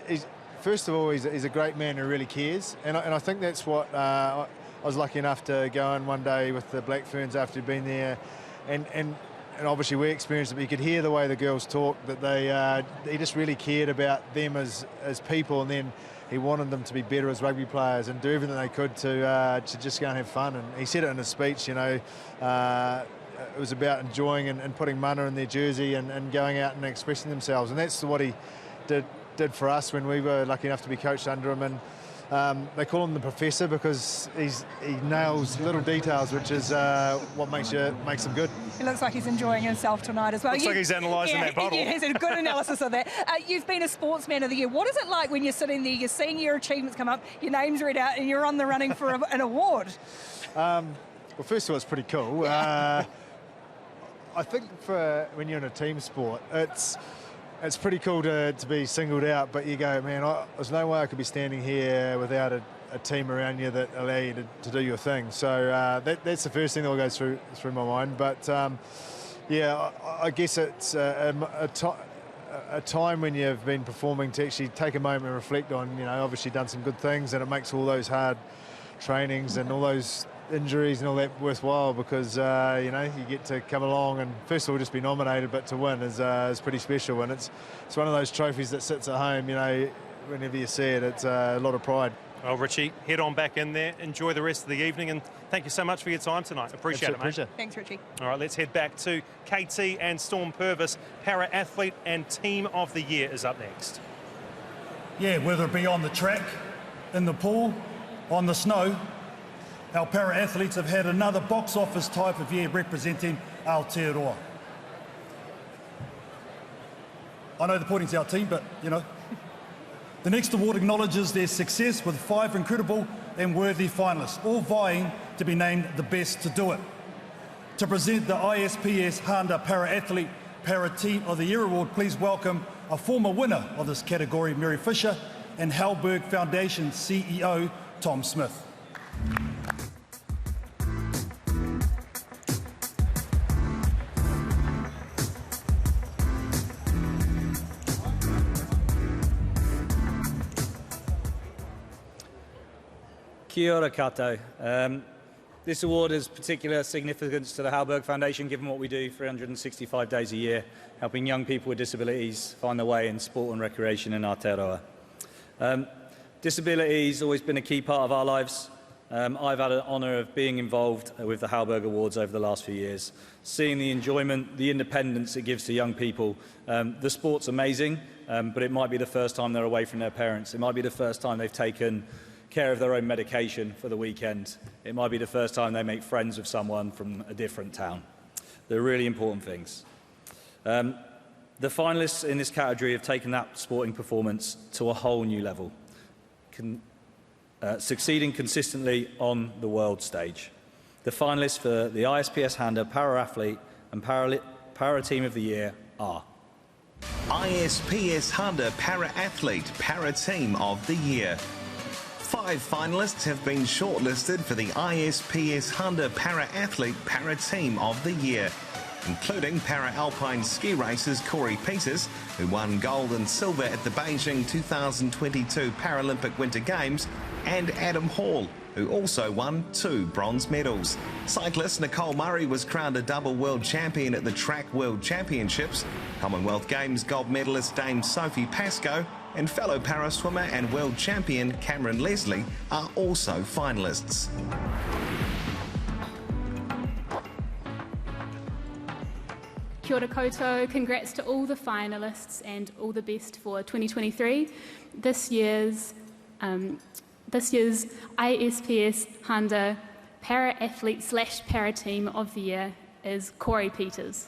first of all, he's a great man who really cares, and I think that's what I was lucky enough to go in one day with the Black Ferns after he'd been there, and obviously we experienced it, but you could hear the way the girls talked, that he just really cared about them as people, and then he wanted them to be better as rugby players and do everything they could to just go and have fun. And he said it in his speech, it was about enjoying and putting mana in their jersey and going out and expressing themselves. And that's what he did for us when we were lucky enough to be coached under him. And they call him the professor because he nails little details, which is what makes him good. It looks like he's enjoying himself tonight as well. Looks like he's analysing that bottle. Yeah, he's a good analysis of that. You've been a Sportsman of the Year. What is it like when you're sitting there, you're seeing your achievements come up, your name's read out, and you're on the running for an award? Well, first of all, it's pretty cool. I think for when you're in a team sport, it's pretty cool to be singled out, but you go, man, there's no way I could be standing here without a team around you that allow you to do your thing. So that's the first thing that will go through my mind. But I guess it's a time when you've been performing to actually take a moment and reflect on, obviously done some good things, and it makes all those hard trainings and all those injuries and all that worthwhile, because you get to come along and first of all just be nominated, but to win is pretty special, and it's one of those trophies that sits at home. Whenever you see it, it's a lot of pride. Well, Richie, head on back in there, enjoy the rest of the evening, and thank you so much for your time tonight. Appreciate it, mate. Pleasure. Thanks, Richie. All right, let's head back to KT, and Storm Purvis, para-athlete and team of the year, is up next. Yeah, whether it be on the track, in the pool, on the snow, our para-athletes have had another box office type of year representing Aotearoa. I know the pointing's our team, but, The next award acknowledges their success with 5 incredible and worthy finalists, all vying to be named the best to do it. To present the ISPS Handa Para-Athlete Para-Team of the Year Award, please welcome a former winner of this category, Mary Fisher, and Halberg Foundation CEO, Tom Smith. Kia ora koutou. This award has particular significance to the Halberg Foundation, given what we do 365 days a year, helping young people with disabilities find their way in sport and recreation in Aotearoa. Disability has always been a key part of our lives. I've had the honour of being involved with the Halberg Awards over the last few years, seeing the enjoyment, the independence it gives to young people. The sport's amazing, but it might be the first time they're away from their parents. It might be the first time they've taken care of their own medication for the weekend. It might be the first time they make friends with someone from a different town. They're really important things. The finalists in this category have taken that sporting performance to a whole new level, succeeding consistently on the world stage. The finalists for the ISPS Handa Para-Athlete and Para-Team of the Year are ISPS Handa Para-Athlete Para-Team of the Year. 5 finalists have been shortlisted for the ISPS Handa Para-Athlete Para-Team of the Year, including para-alpine ski racers Corey Peters, who won gold and silver at the Beijing 2022 Paralympic Winter Games, and Adam Hall, who also won 2 bronze medals. Cyclist Nicole Murray was crowned a double world champion at the Track World Championships. Commonwealth Games gold medalist Dame Sophie Pascoe and fellow para-swimmer and world champion Cameron Leslie are also finalists. Kia ora koutou, congrats to all the finalists and all the best for 2023. This year's ISPS Handa Para-Athlete / Para-Team of the Year is Corey Peters.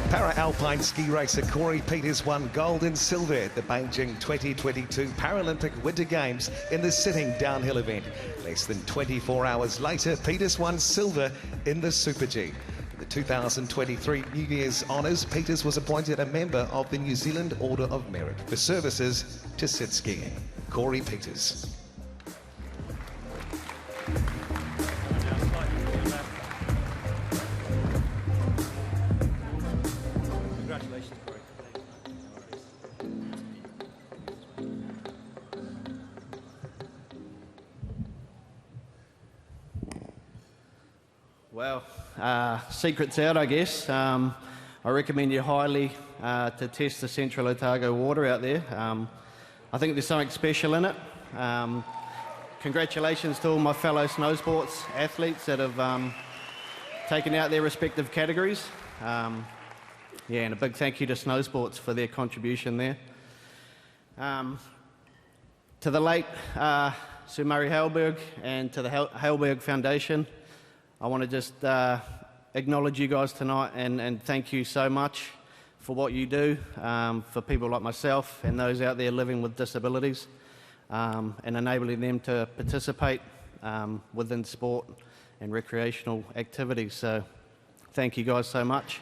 Para-alpine ski racer Corey Peters won gold and silver at the Beijing 2022 Paralympic Winter Games in the sitting downhill event. Less than 24 hours later, Peters won silver in the Super G. For the 2023 New Year's Honours, Peters was appointed a member of the New Zealand Order of Merit for services to sit skiing. Corey Peters. Well, secret's out, I guess. I recommend you highly to test the Central Otago water out there. I think there's something special in it. Congratulations to all my fellow snow sports athletes that have taken out their respective categories. And a big thank you to snow sports for their contribution there. To the late Sir Murray Halberg and to the Halberg Foundation, I want to just acknowledge you guys tonight and thank you so much for what you do for people like myself and those out there living with disabilities and enabling them to participate within sport and recreational activities. So thank you guys so much.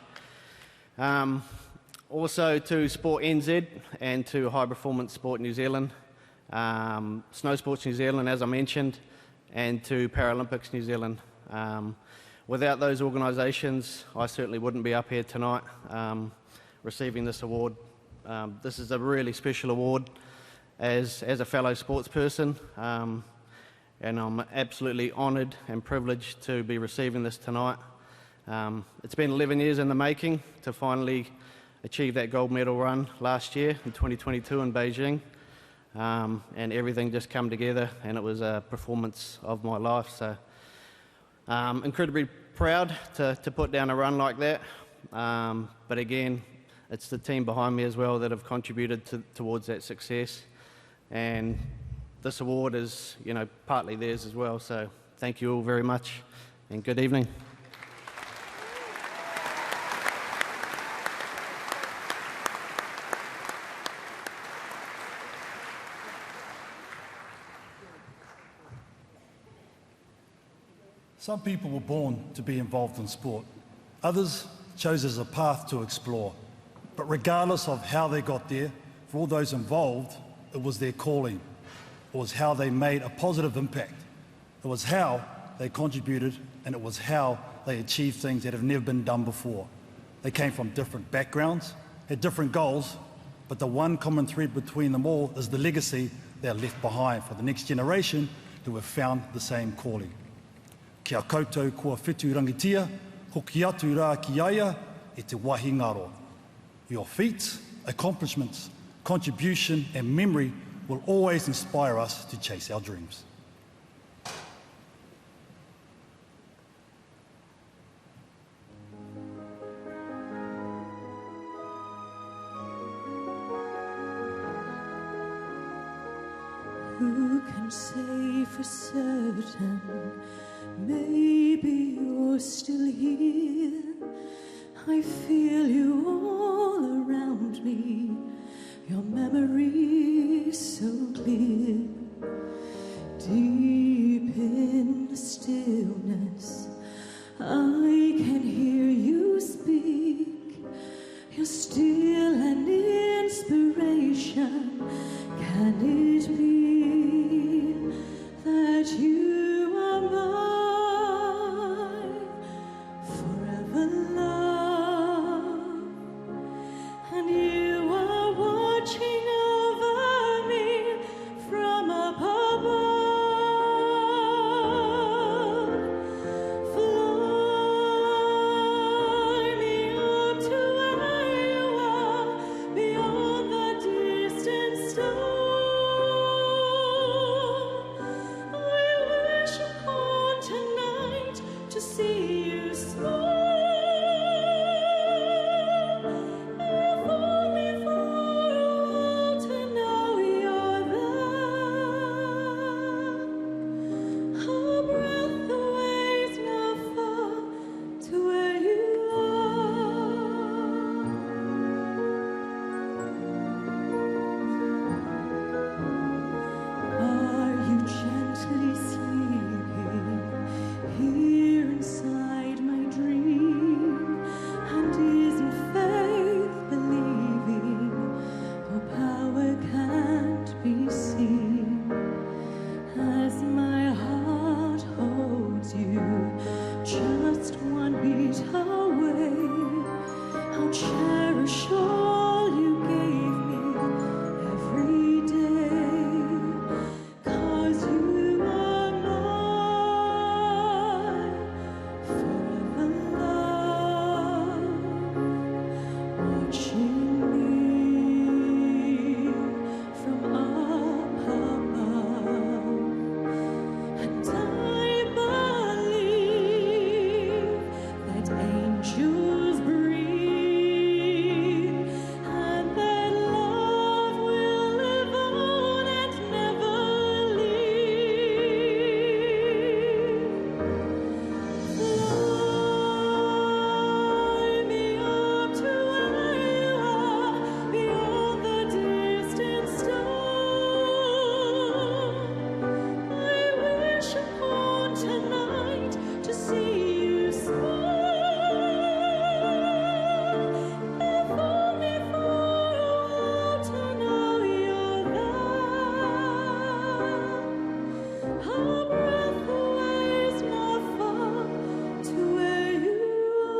Also to Sport NZ and to High Performance Sport New Zealand, Snow Sports New Zealand, as I mentioned, and to Paralympics New Zealand. Without those organisations, I certainly wouldn't be up here tonight receiving this award. This is a really special award as a fellow sports person, and I'm absolutely honoured and privileged to be receiving this tonight. It's been 11 years in the making to finally achieve that gold medal run last year in 2022 in Beijing, and everything just come together and it was a performance of my life. So incredibly proud to put down a run like that, but again, it's the team behind me as well that have contributed towards that success, and this award is, partly theirs as well. So thank you all very much, and good evening. Some people were born to be involved in sport. Others chose as a path to explore. But regardless of how they got there, for all those involved, it was their calling. It was how they made a positive impact. It was how they contributed, and it was how they achieved things that have never been done before. They came from different backgrounds, had different goals, but the one common thread between them all is the legacy they are left behind for the next generation who have found the same calling. Kia koutou kua whetū rangitia, hoki atu rā ki aia e te wahi ngaro. Your feats, accomplishments, contribution and memory will always inspire us to chase our dreams. Who can say for certain, maybe you're still here. I feel you all around me, your memory so clear. Deep in the stillness, I can hear you speak. You're still an inspiration. Can it be that you are mine, forever love, and you are watching over me from up above? Fly me up to where you are, beyond the distant star. To see you smile, if only for a while to know you're there. A breath away is not far to where you are. Are you gently sleeping here inside my dream? And isn't faith believing your power can't be seen? As my heart holds you just one beat away, I'll cherish all you gave me every day. 'Cause you are mine, forever love, watching me from up above. And I believe that angels breathe, and that love will live on and never leave. Fly me up to where you are, beyond the distant star. I wish upon tonight to see you smile, if only for a while to know you're there. A breath away is not far to where you are.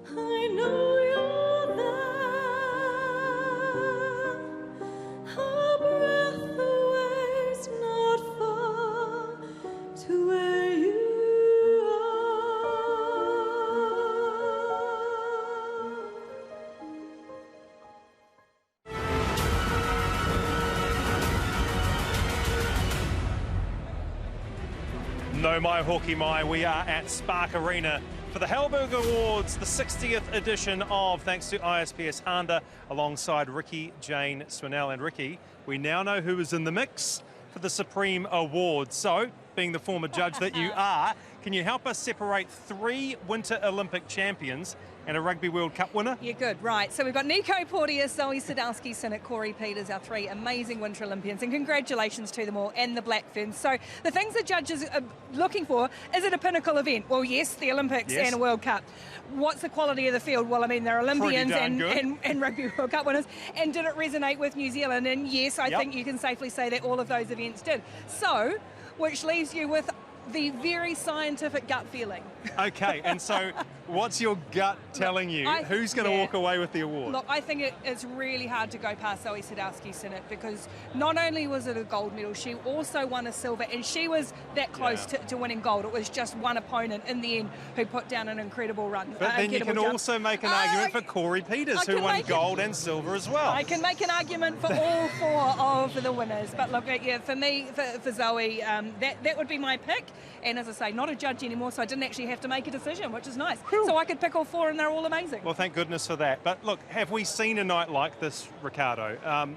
I know you're there. A breath away is not far to where you No mai hoki mai, we are at Spark Arena for the Halberg Awards, the 60th edition of, thanks to ISPS Handa, alongside Ricky Jane Swinell. And Ricky, we now know who is in the mix for the Supreme Award. So, being the former judge that you are, can you help us separate 3 Winter Olympic champions and a Rugby World Cup winner. Yeah, good, right. So we've got Nico Porteous, Zoe Sadowski-Sinnott, Corey Peters, our 3 amazing Winter Olympians, and congratulations to them all and the Black Ferns. So the things the judges are looking for, is it a pinnacle event? Well, yes, the Olympics and a World Cup. What's the quality of the field? Well, I mean, they're Olympians and Rugby World Cup winners. And did it resonate with New Zealand? And yes, I think you can safely say that all of those events did. So, which leaves you with the very scientific gut feeling. Okay, and so what's your gut telling you? Who's going to walk away with the award? Look, I think it's really hard to go past Zoe Sadowski-Sinnott, because not only was it a gold medal, she also won a silver, and she was that close to winning gold. It was just one opponent in the end who put down an incredible run. But then you can also make an argument for Corey Peters, who won gold and silver as well. I can make an argument for all 4 of the winners. But look, yeah, for me, for Zoe, that would be my pick. And as I say, not a judge anymore, so I didn't actually have to make a decision, which is nice. So I could pick all 4 and they're all amazing. Well, thank goodness for that. But look, have we seen a night like this, Ricardo?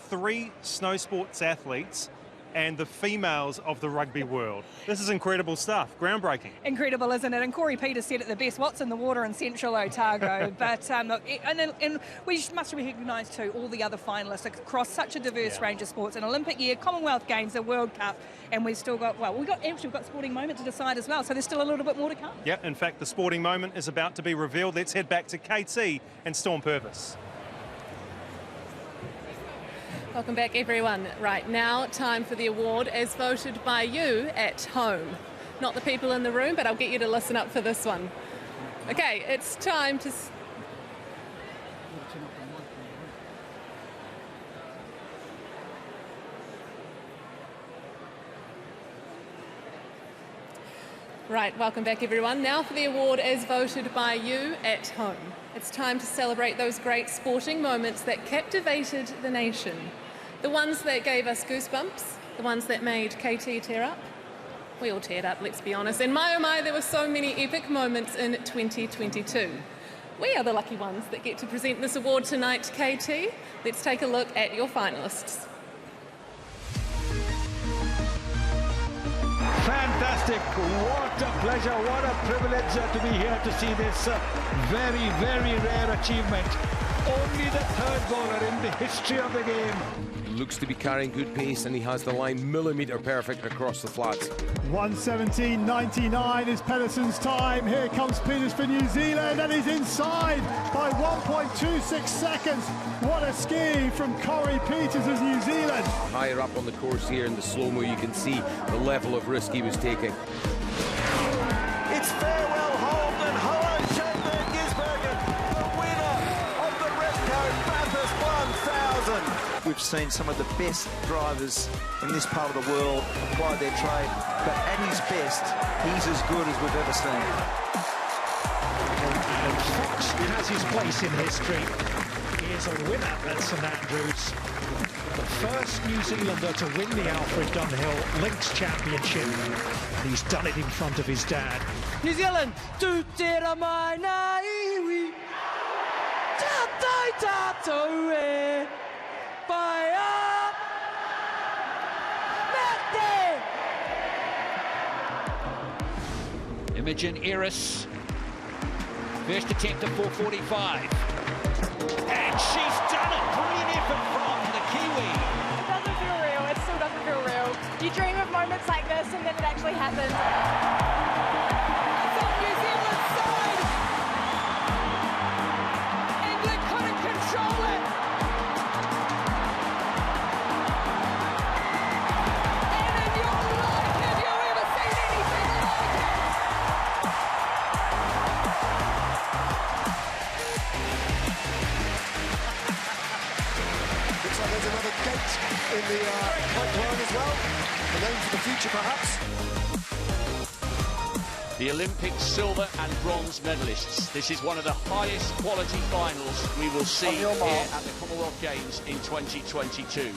3 snow sports athletes and the females of the rugby world. This is incredible stuff, groundbreaking. Incredible, isn't it? And Corey Peters said it the best, what's in the water in Central Otago? But look, and we must recognise too all the other finalists across such a diverse range of sports. An Olympic year, Commonwealth Games, a World Cup, and we've still got, well, we've got sporting moment to decide as well, so there's still a little bit more to come. Yeah, in fact, the sporting moment is about to be revealed. Let's head back to KT and Storm Purvis. Welcome back, everyone. Right, now time for the award as voted by you at home. Not the people in the room, but I'll get you to listen up for this one. Okay, it's time to... Right, welcome back, everyone. Now for the award as voted by you at home. It's time to celebrate those great sporting moments that captivated the nation. The ones that gave us goosebumps, the ones that made KT tear up. We all teared up, let's be honest. And my oh my, there were so many epic moments in 2022. We are the lucky ones that get to present this award tonight, KT. Let's take a look at your finalists. Fantastic. What a pleasure, what a privilege to be here to see this very, very rare achievement. Only the 3rd bowler in the history of the game. Looks to be carrying good pace, and he has the line millimetre perfect across the flats. 1:17.99 is Pedersen's time. Here comes Peters for New Zealand, and he's inside by 1.26 seconds. What a ski from Corey Peters as New Zealand. Higher up on the course here in the slow-mo, you can see the level of risk he was taking. It's farewell Holden, Holland Schoenberg Gisbergen, the winner of the Repco Bathurst 1000. We've seen some of the best drivers in this part of the world apply their trade, but at his best, he's as good as we've ever seen. And Fox has his place in history. He is a winner at St Andrews. The first New Zealander to win the Alfred Dunhill Links Championship. And he's done it in front of his dad. New Zealand, tutera mai na iwi. Tatai tatou e. Fire! Mete! Imogen Eris. First attempt at 4:45. And she's done it! Brilliant effort from the Kiwi. It doesn't feel real. It still doesn't feel real. You dream of moments like this and then it actually happens. It's on New Zealand's side! England couldn't control it! In the pipeline as well. The name for the future, perhaps. The Olympic silver and bronze medalists. This is one of the highest quality finals we will see here at the Commonwealth Games in 2022. So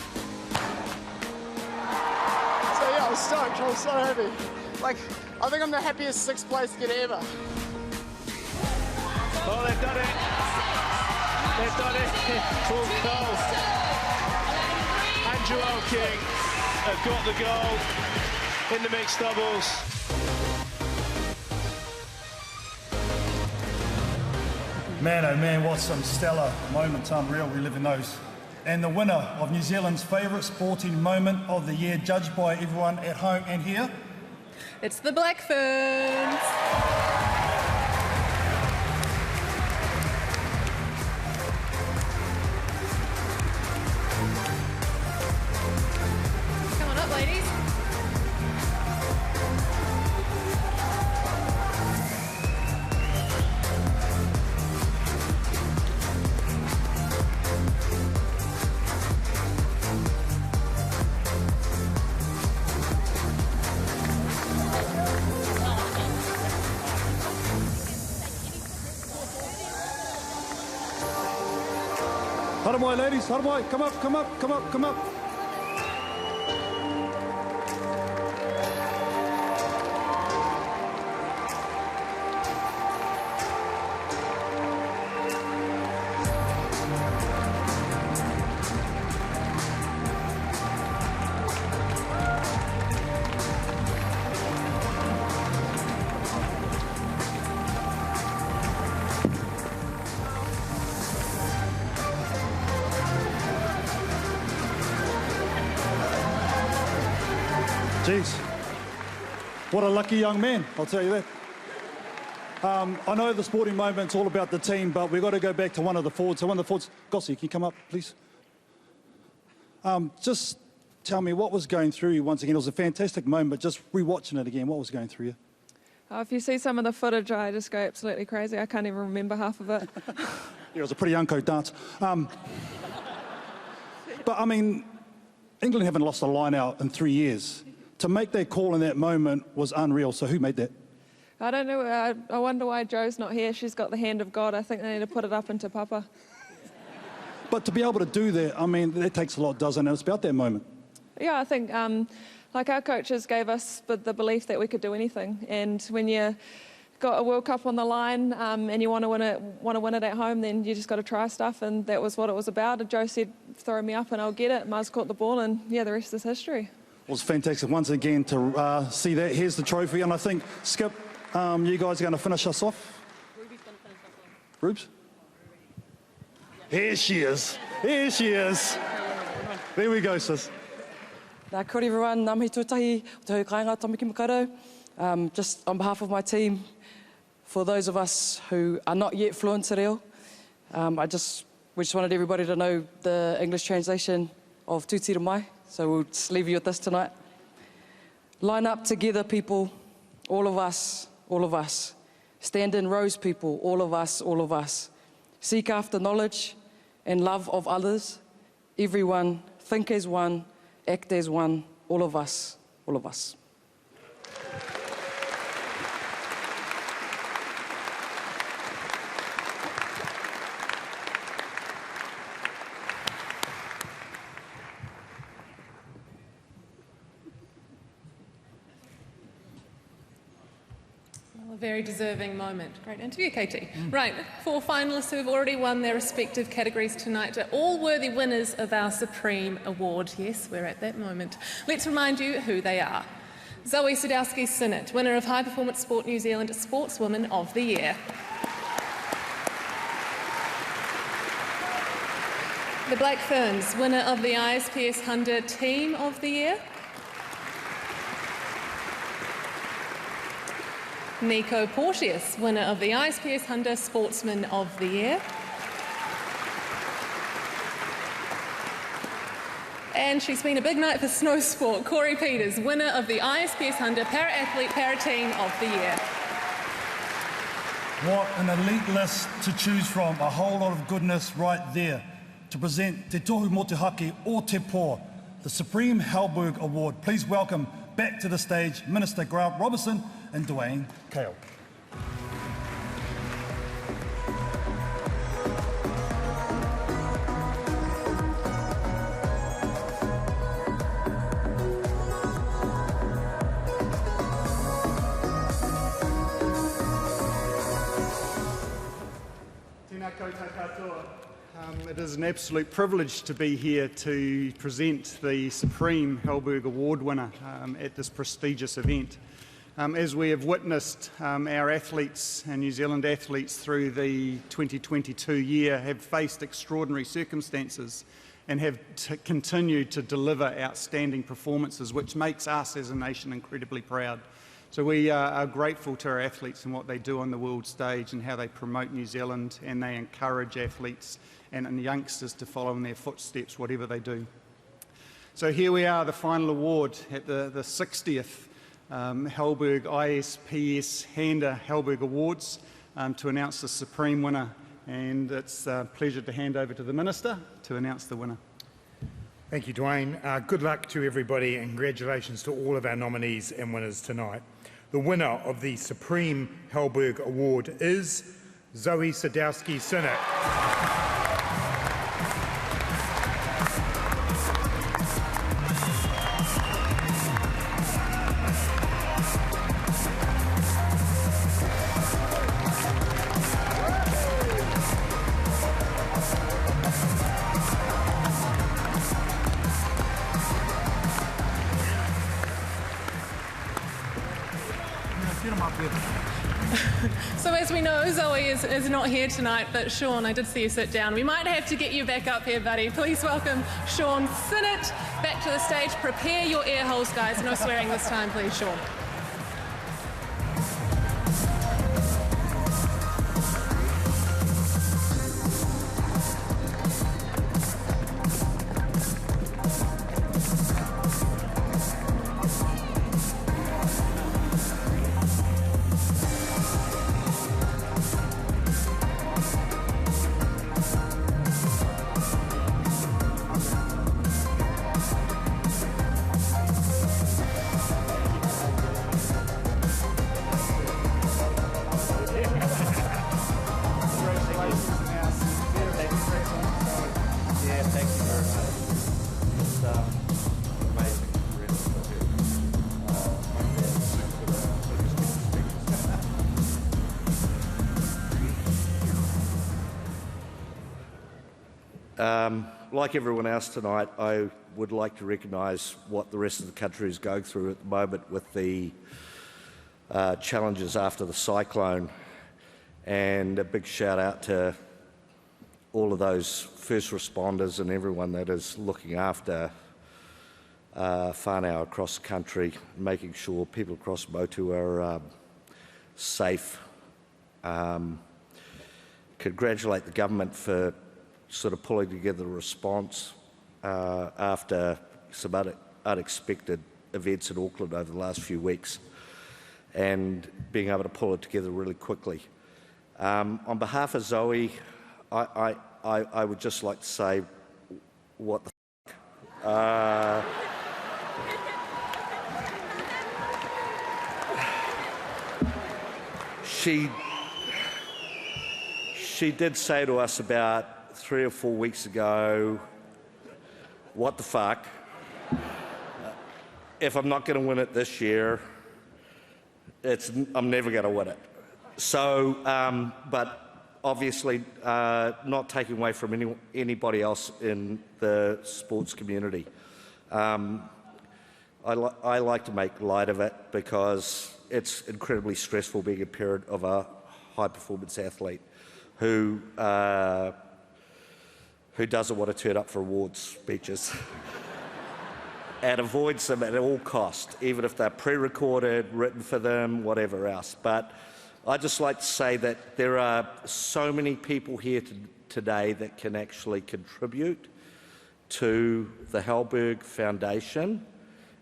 yeah, I was stoked. I was so happy. Like, I think I'm the happiest 6th place kid ever. Oh, they've done it. They've done it. Full goal. Joel King have got the goal in the mixed doubles. Man, oh man, what some stellar moments, unreal, we live in those. And the winner of New Zealand's favourite sporting moment of the year, judged by everyone at home and here. It's the Black Ferns. Come on up, ladies. Haramai, ladies, haramai, come up, come up, come up, come up. Jeez, what a lucky young man, I'll tell you that. I know the sporting moment's all about the team, but we've got to go back to one of the forwards. So one of the forwards, Gossie, can you come up, please? Just tell me what was going through you once again. It was a fantastic moment, but just rewatching it again, what was going through you? If you see some of the footage, I just go absolutely crazy. I can't even remember half of it. Yeah, it was a pretty unco dance. But, I mean, England haven't lost a line out in 3 years. To make that call in that moment was unreal. So who made that? I don't know. I wonder why Jo's not here. She's got the hand of God. I think they need to put it up into Papa. But to be able to do that, I mean, that takes a lot, doesn't it? It's about that moment. Yeah, I think like our coaches gave us the belief that we could do anything. And when you got a World Cup on the line and you want to win it at home, then you just got to try stuff. And that was what it was about. And Jo said, throw me up and I'll get it. Mars caught the ball and, yeah, the rest is history. It was fantastic once again to see that. Here's the trophy, and I think, Skip, you guys are going to finish us off? Ruby's going to finish us off. Rubes? Here she is. Here she is. There we go, sis. Kia ora everyone, ngā mihi tūtahi, te hui kāinga Tamaki Makaurau. Just on behalf of my team, for those of us who are not yet fluent te reo, we just wanted everybody to know the English translation of Tūtira Mai. So we'll just leave you with this tonight. Line up together, people, all of us, all of us. Stand in rows, people, all of us, all of us. Seek after knowledge and love of others. Everyone, think as one, act as one, all of us, all of us. Very deserving moment. Great interview, Katie. Right, 4 finalists who have already won their respective categories tonight are all worthy winners of our Supreme Award. Yes, we're at that moment. Let's remind you who they are. Zoe Sadowski-Sinnott, winner of High Performance Sport New Zealand Sportswoman of the Year. The Black Ferns, winner of the ISPS Handa Team of the Year. Nico Porteous, winner of the ISPS Handa Sportsman of the Year. And she's been a big night for snow sport. Corey Peters, winner of the ISPS Handa Para-Athlete Para-Team of the Year. What an elite list to choose from. A whole lot of goodness right there. To present Te Tohu Mo Te Haki o Te Pō, the Supreme Halberg Award. Please welcome back to the stage Minister Grant Robertson and Dwayne Kale. Tēnā koutou katoa. It is an absolute privilege to be here to present the Supreme Halberg Award winner at this prestigious event. As we have witnessed, our athletes and New Zealand athletes through the 2022 year have faced extraordinary circumstances and have continued to deliver outstanding performances, which makes us as a nation incredibly proud. So we are grateful to our athletes and what they do on the world stage and how they promote New Zealand, and they encourage athletes and youngsters to follow in their footsteps, whatever they do. So here we are, the final award at the 60th Halberg ISPS Handa Halberg Awards to announce the supreme winner, and it's a pleasure to hand over to the Minister to announce the winner. Thank you, Dwayne. Good luck to everybody and congratulations to all of our nominees and winners tonight. The winner of the Supreme Halberg Award is Zoe Sadowski-Synnott. So as we know, Zoe is not here tonight, but Sean, I did see you sit down. We might have to get you back up here, buddy. Please welcome Sean Synnott back to the stage. Prepare your ear holes, guys. No swearing this time, please, Sean. Like everyone else tonight, I would like to recognise what the rest of the country is going through at the moment with the challenges after the cyclone, and a big shout out to all of those first responders and everyone that is looking after whānau across the country, making sure people across Motu are safe. Congratulate the government for sort of pulling together a response after some unexpected events in Auckland over the last few weeks, and being able to pull it together really quickly. On behalf of Zoe, I would just like to say, what the f***? She did say to us about 3 or 4 weeks ago, what the fuck, if I'm not going to win it this year, I'm never going to win it. So, but obviously not taking away from anybody else in the sports community. I like to make light of it because it's incredibly stressful being a parent of a high-performance athlete who doesn't want to turn up for awards speeches and avoids them at all cost, even if they're pre-recorded, written for them, whatever else. But I'd just like to say that there are so many people here today that can actually contribute to the Halberg Foundation,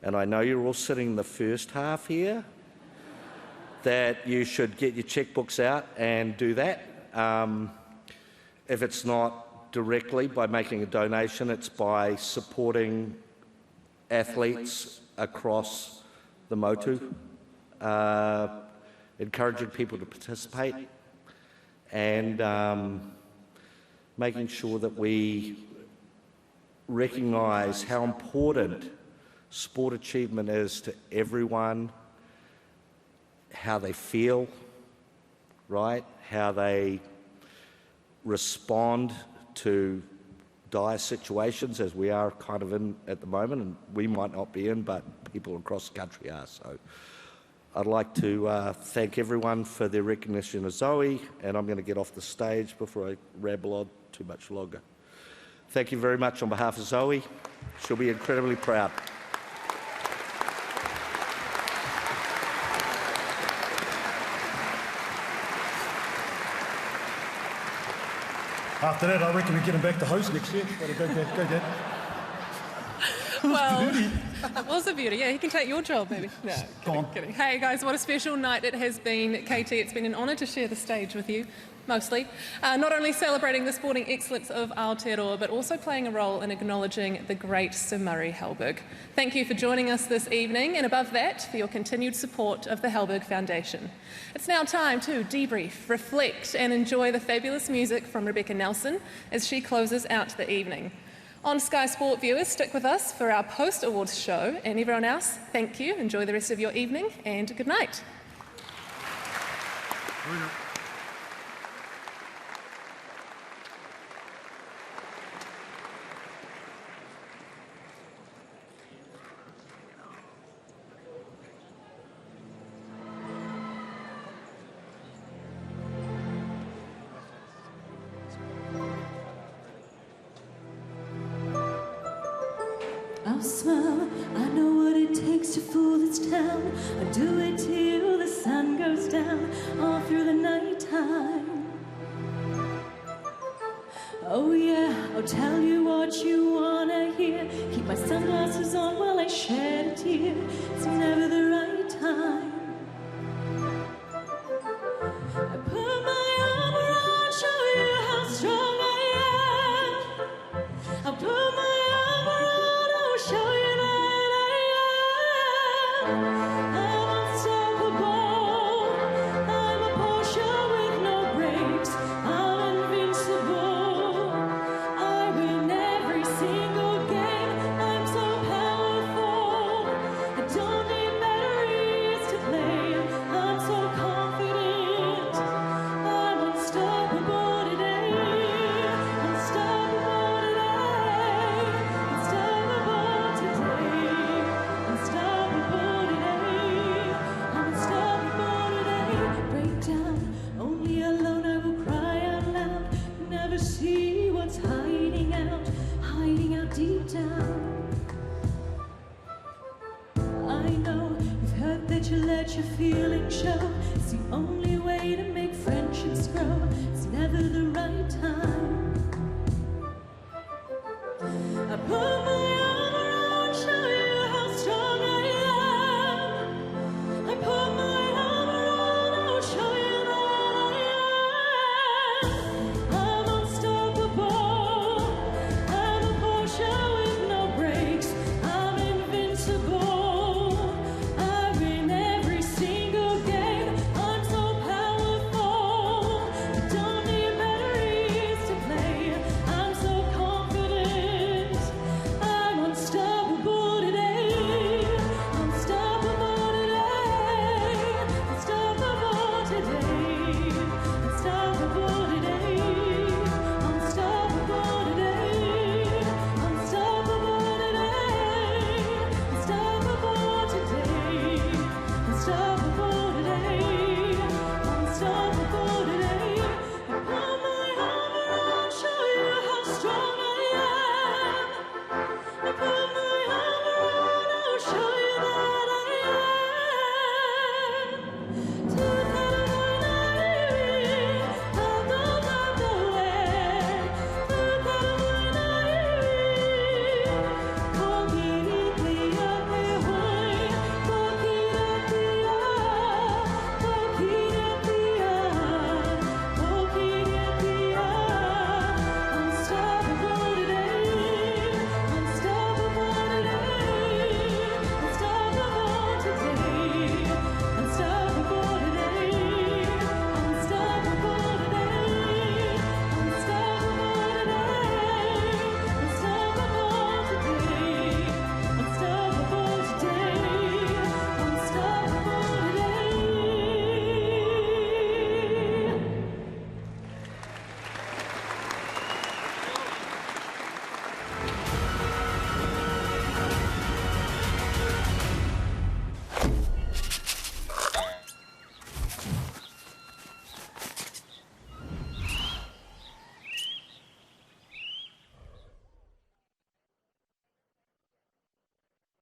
and I know you're all sitting in the first half here, that you should get your checkbooks out and do that. If it's not directly by making a donation, it's by supporting athletes across the Motu, encouraging people to participate, and making sure that we recognise how important sport achievement is to everyone, how they feel, right? How they respond to dire situations, as we are kind of in at the moment, and we might not be in, but people across the country are. So I'd like to thank everyone for their recognition of Zoe, and I'm going to get off the stage before I ramble on too much longer. Thank you very much on behalf of Zoe. She'll be incredibly proud. After that, I reckon we get him back to host next year. Go, Dad. Well, that was a beauty. Yeah, he can take your job, maybe. No, kidding. Hey, guys, what a special night it has been. KT, it's been an honour to share the stage with you, mostly. Not only celebrating the sporting excellence of Aotearoa, but also playing a role in acknowledging the great Sir Murray Halberg. Thank you for joining us this evening, and above that, for your continued support of the Halberg Foundation. It's now time to debrief, reflect, and enjoy the fabulous music from Rebecca Nelson as she closes out the evening. On Sky Sport viewers, stick with us for our post-awards show, and everyone else, thank you, enjoy the rest of your evening, and good night. I'll smile, I know what it takes to fool this town. I'll do it till the sun goes down, all through the night time. Oh yeah, I'll tell you what you wanna hear. Keep my sunglasses on while I shed a tear. It's never the right time. I put my arm around, show you how strong I am. I put my arm around, I'll show you that I am. I'm unstoppable. I'm a Porsche with no brakes. I'm invincible. I win every single game. I'm so powerful. I don't need batteries to play. I'm so confident. I'm unstoppable today. Unstoppable today. Unstoppable today. Unstoppable today. I'm unstoppable today. Break down. Only alone I will cry out loud. Never see what's hiding out deep down. I know you've heard that you let your feelings show.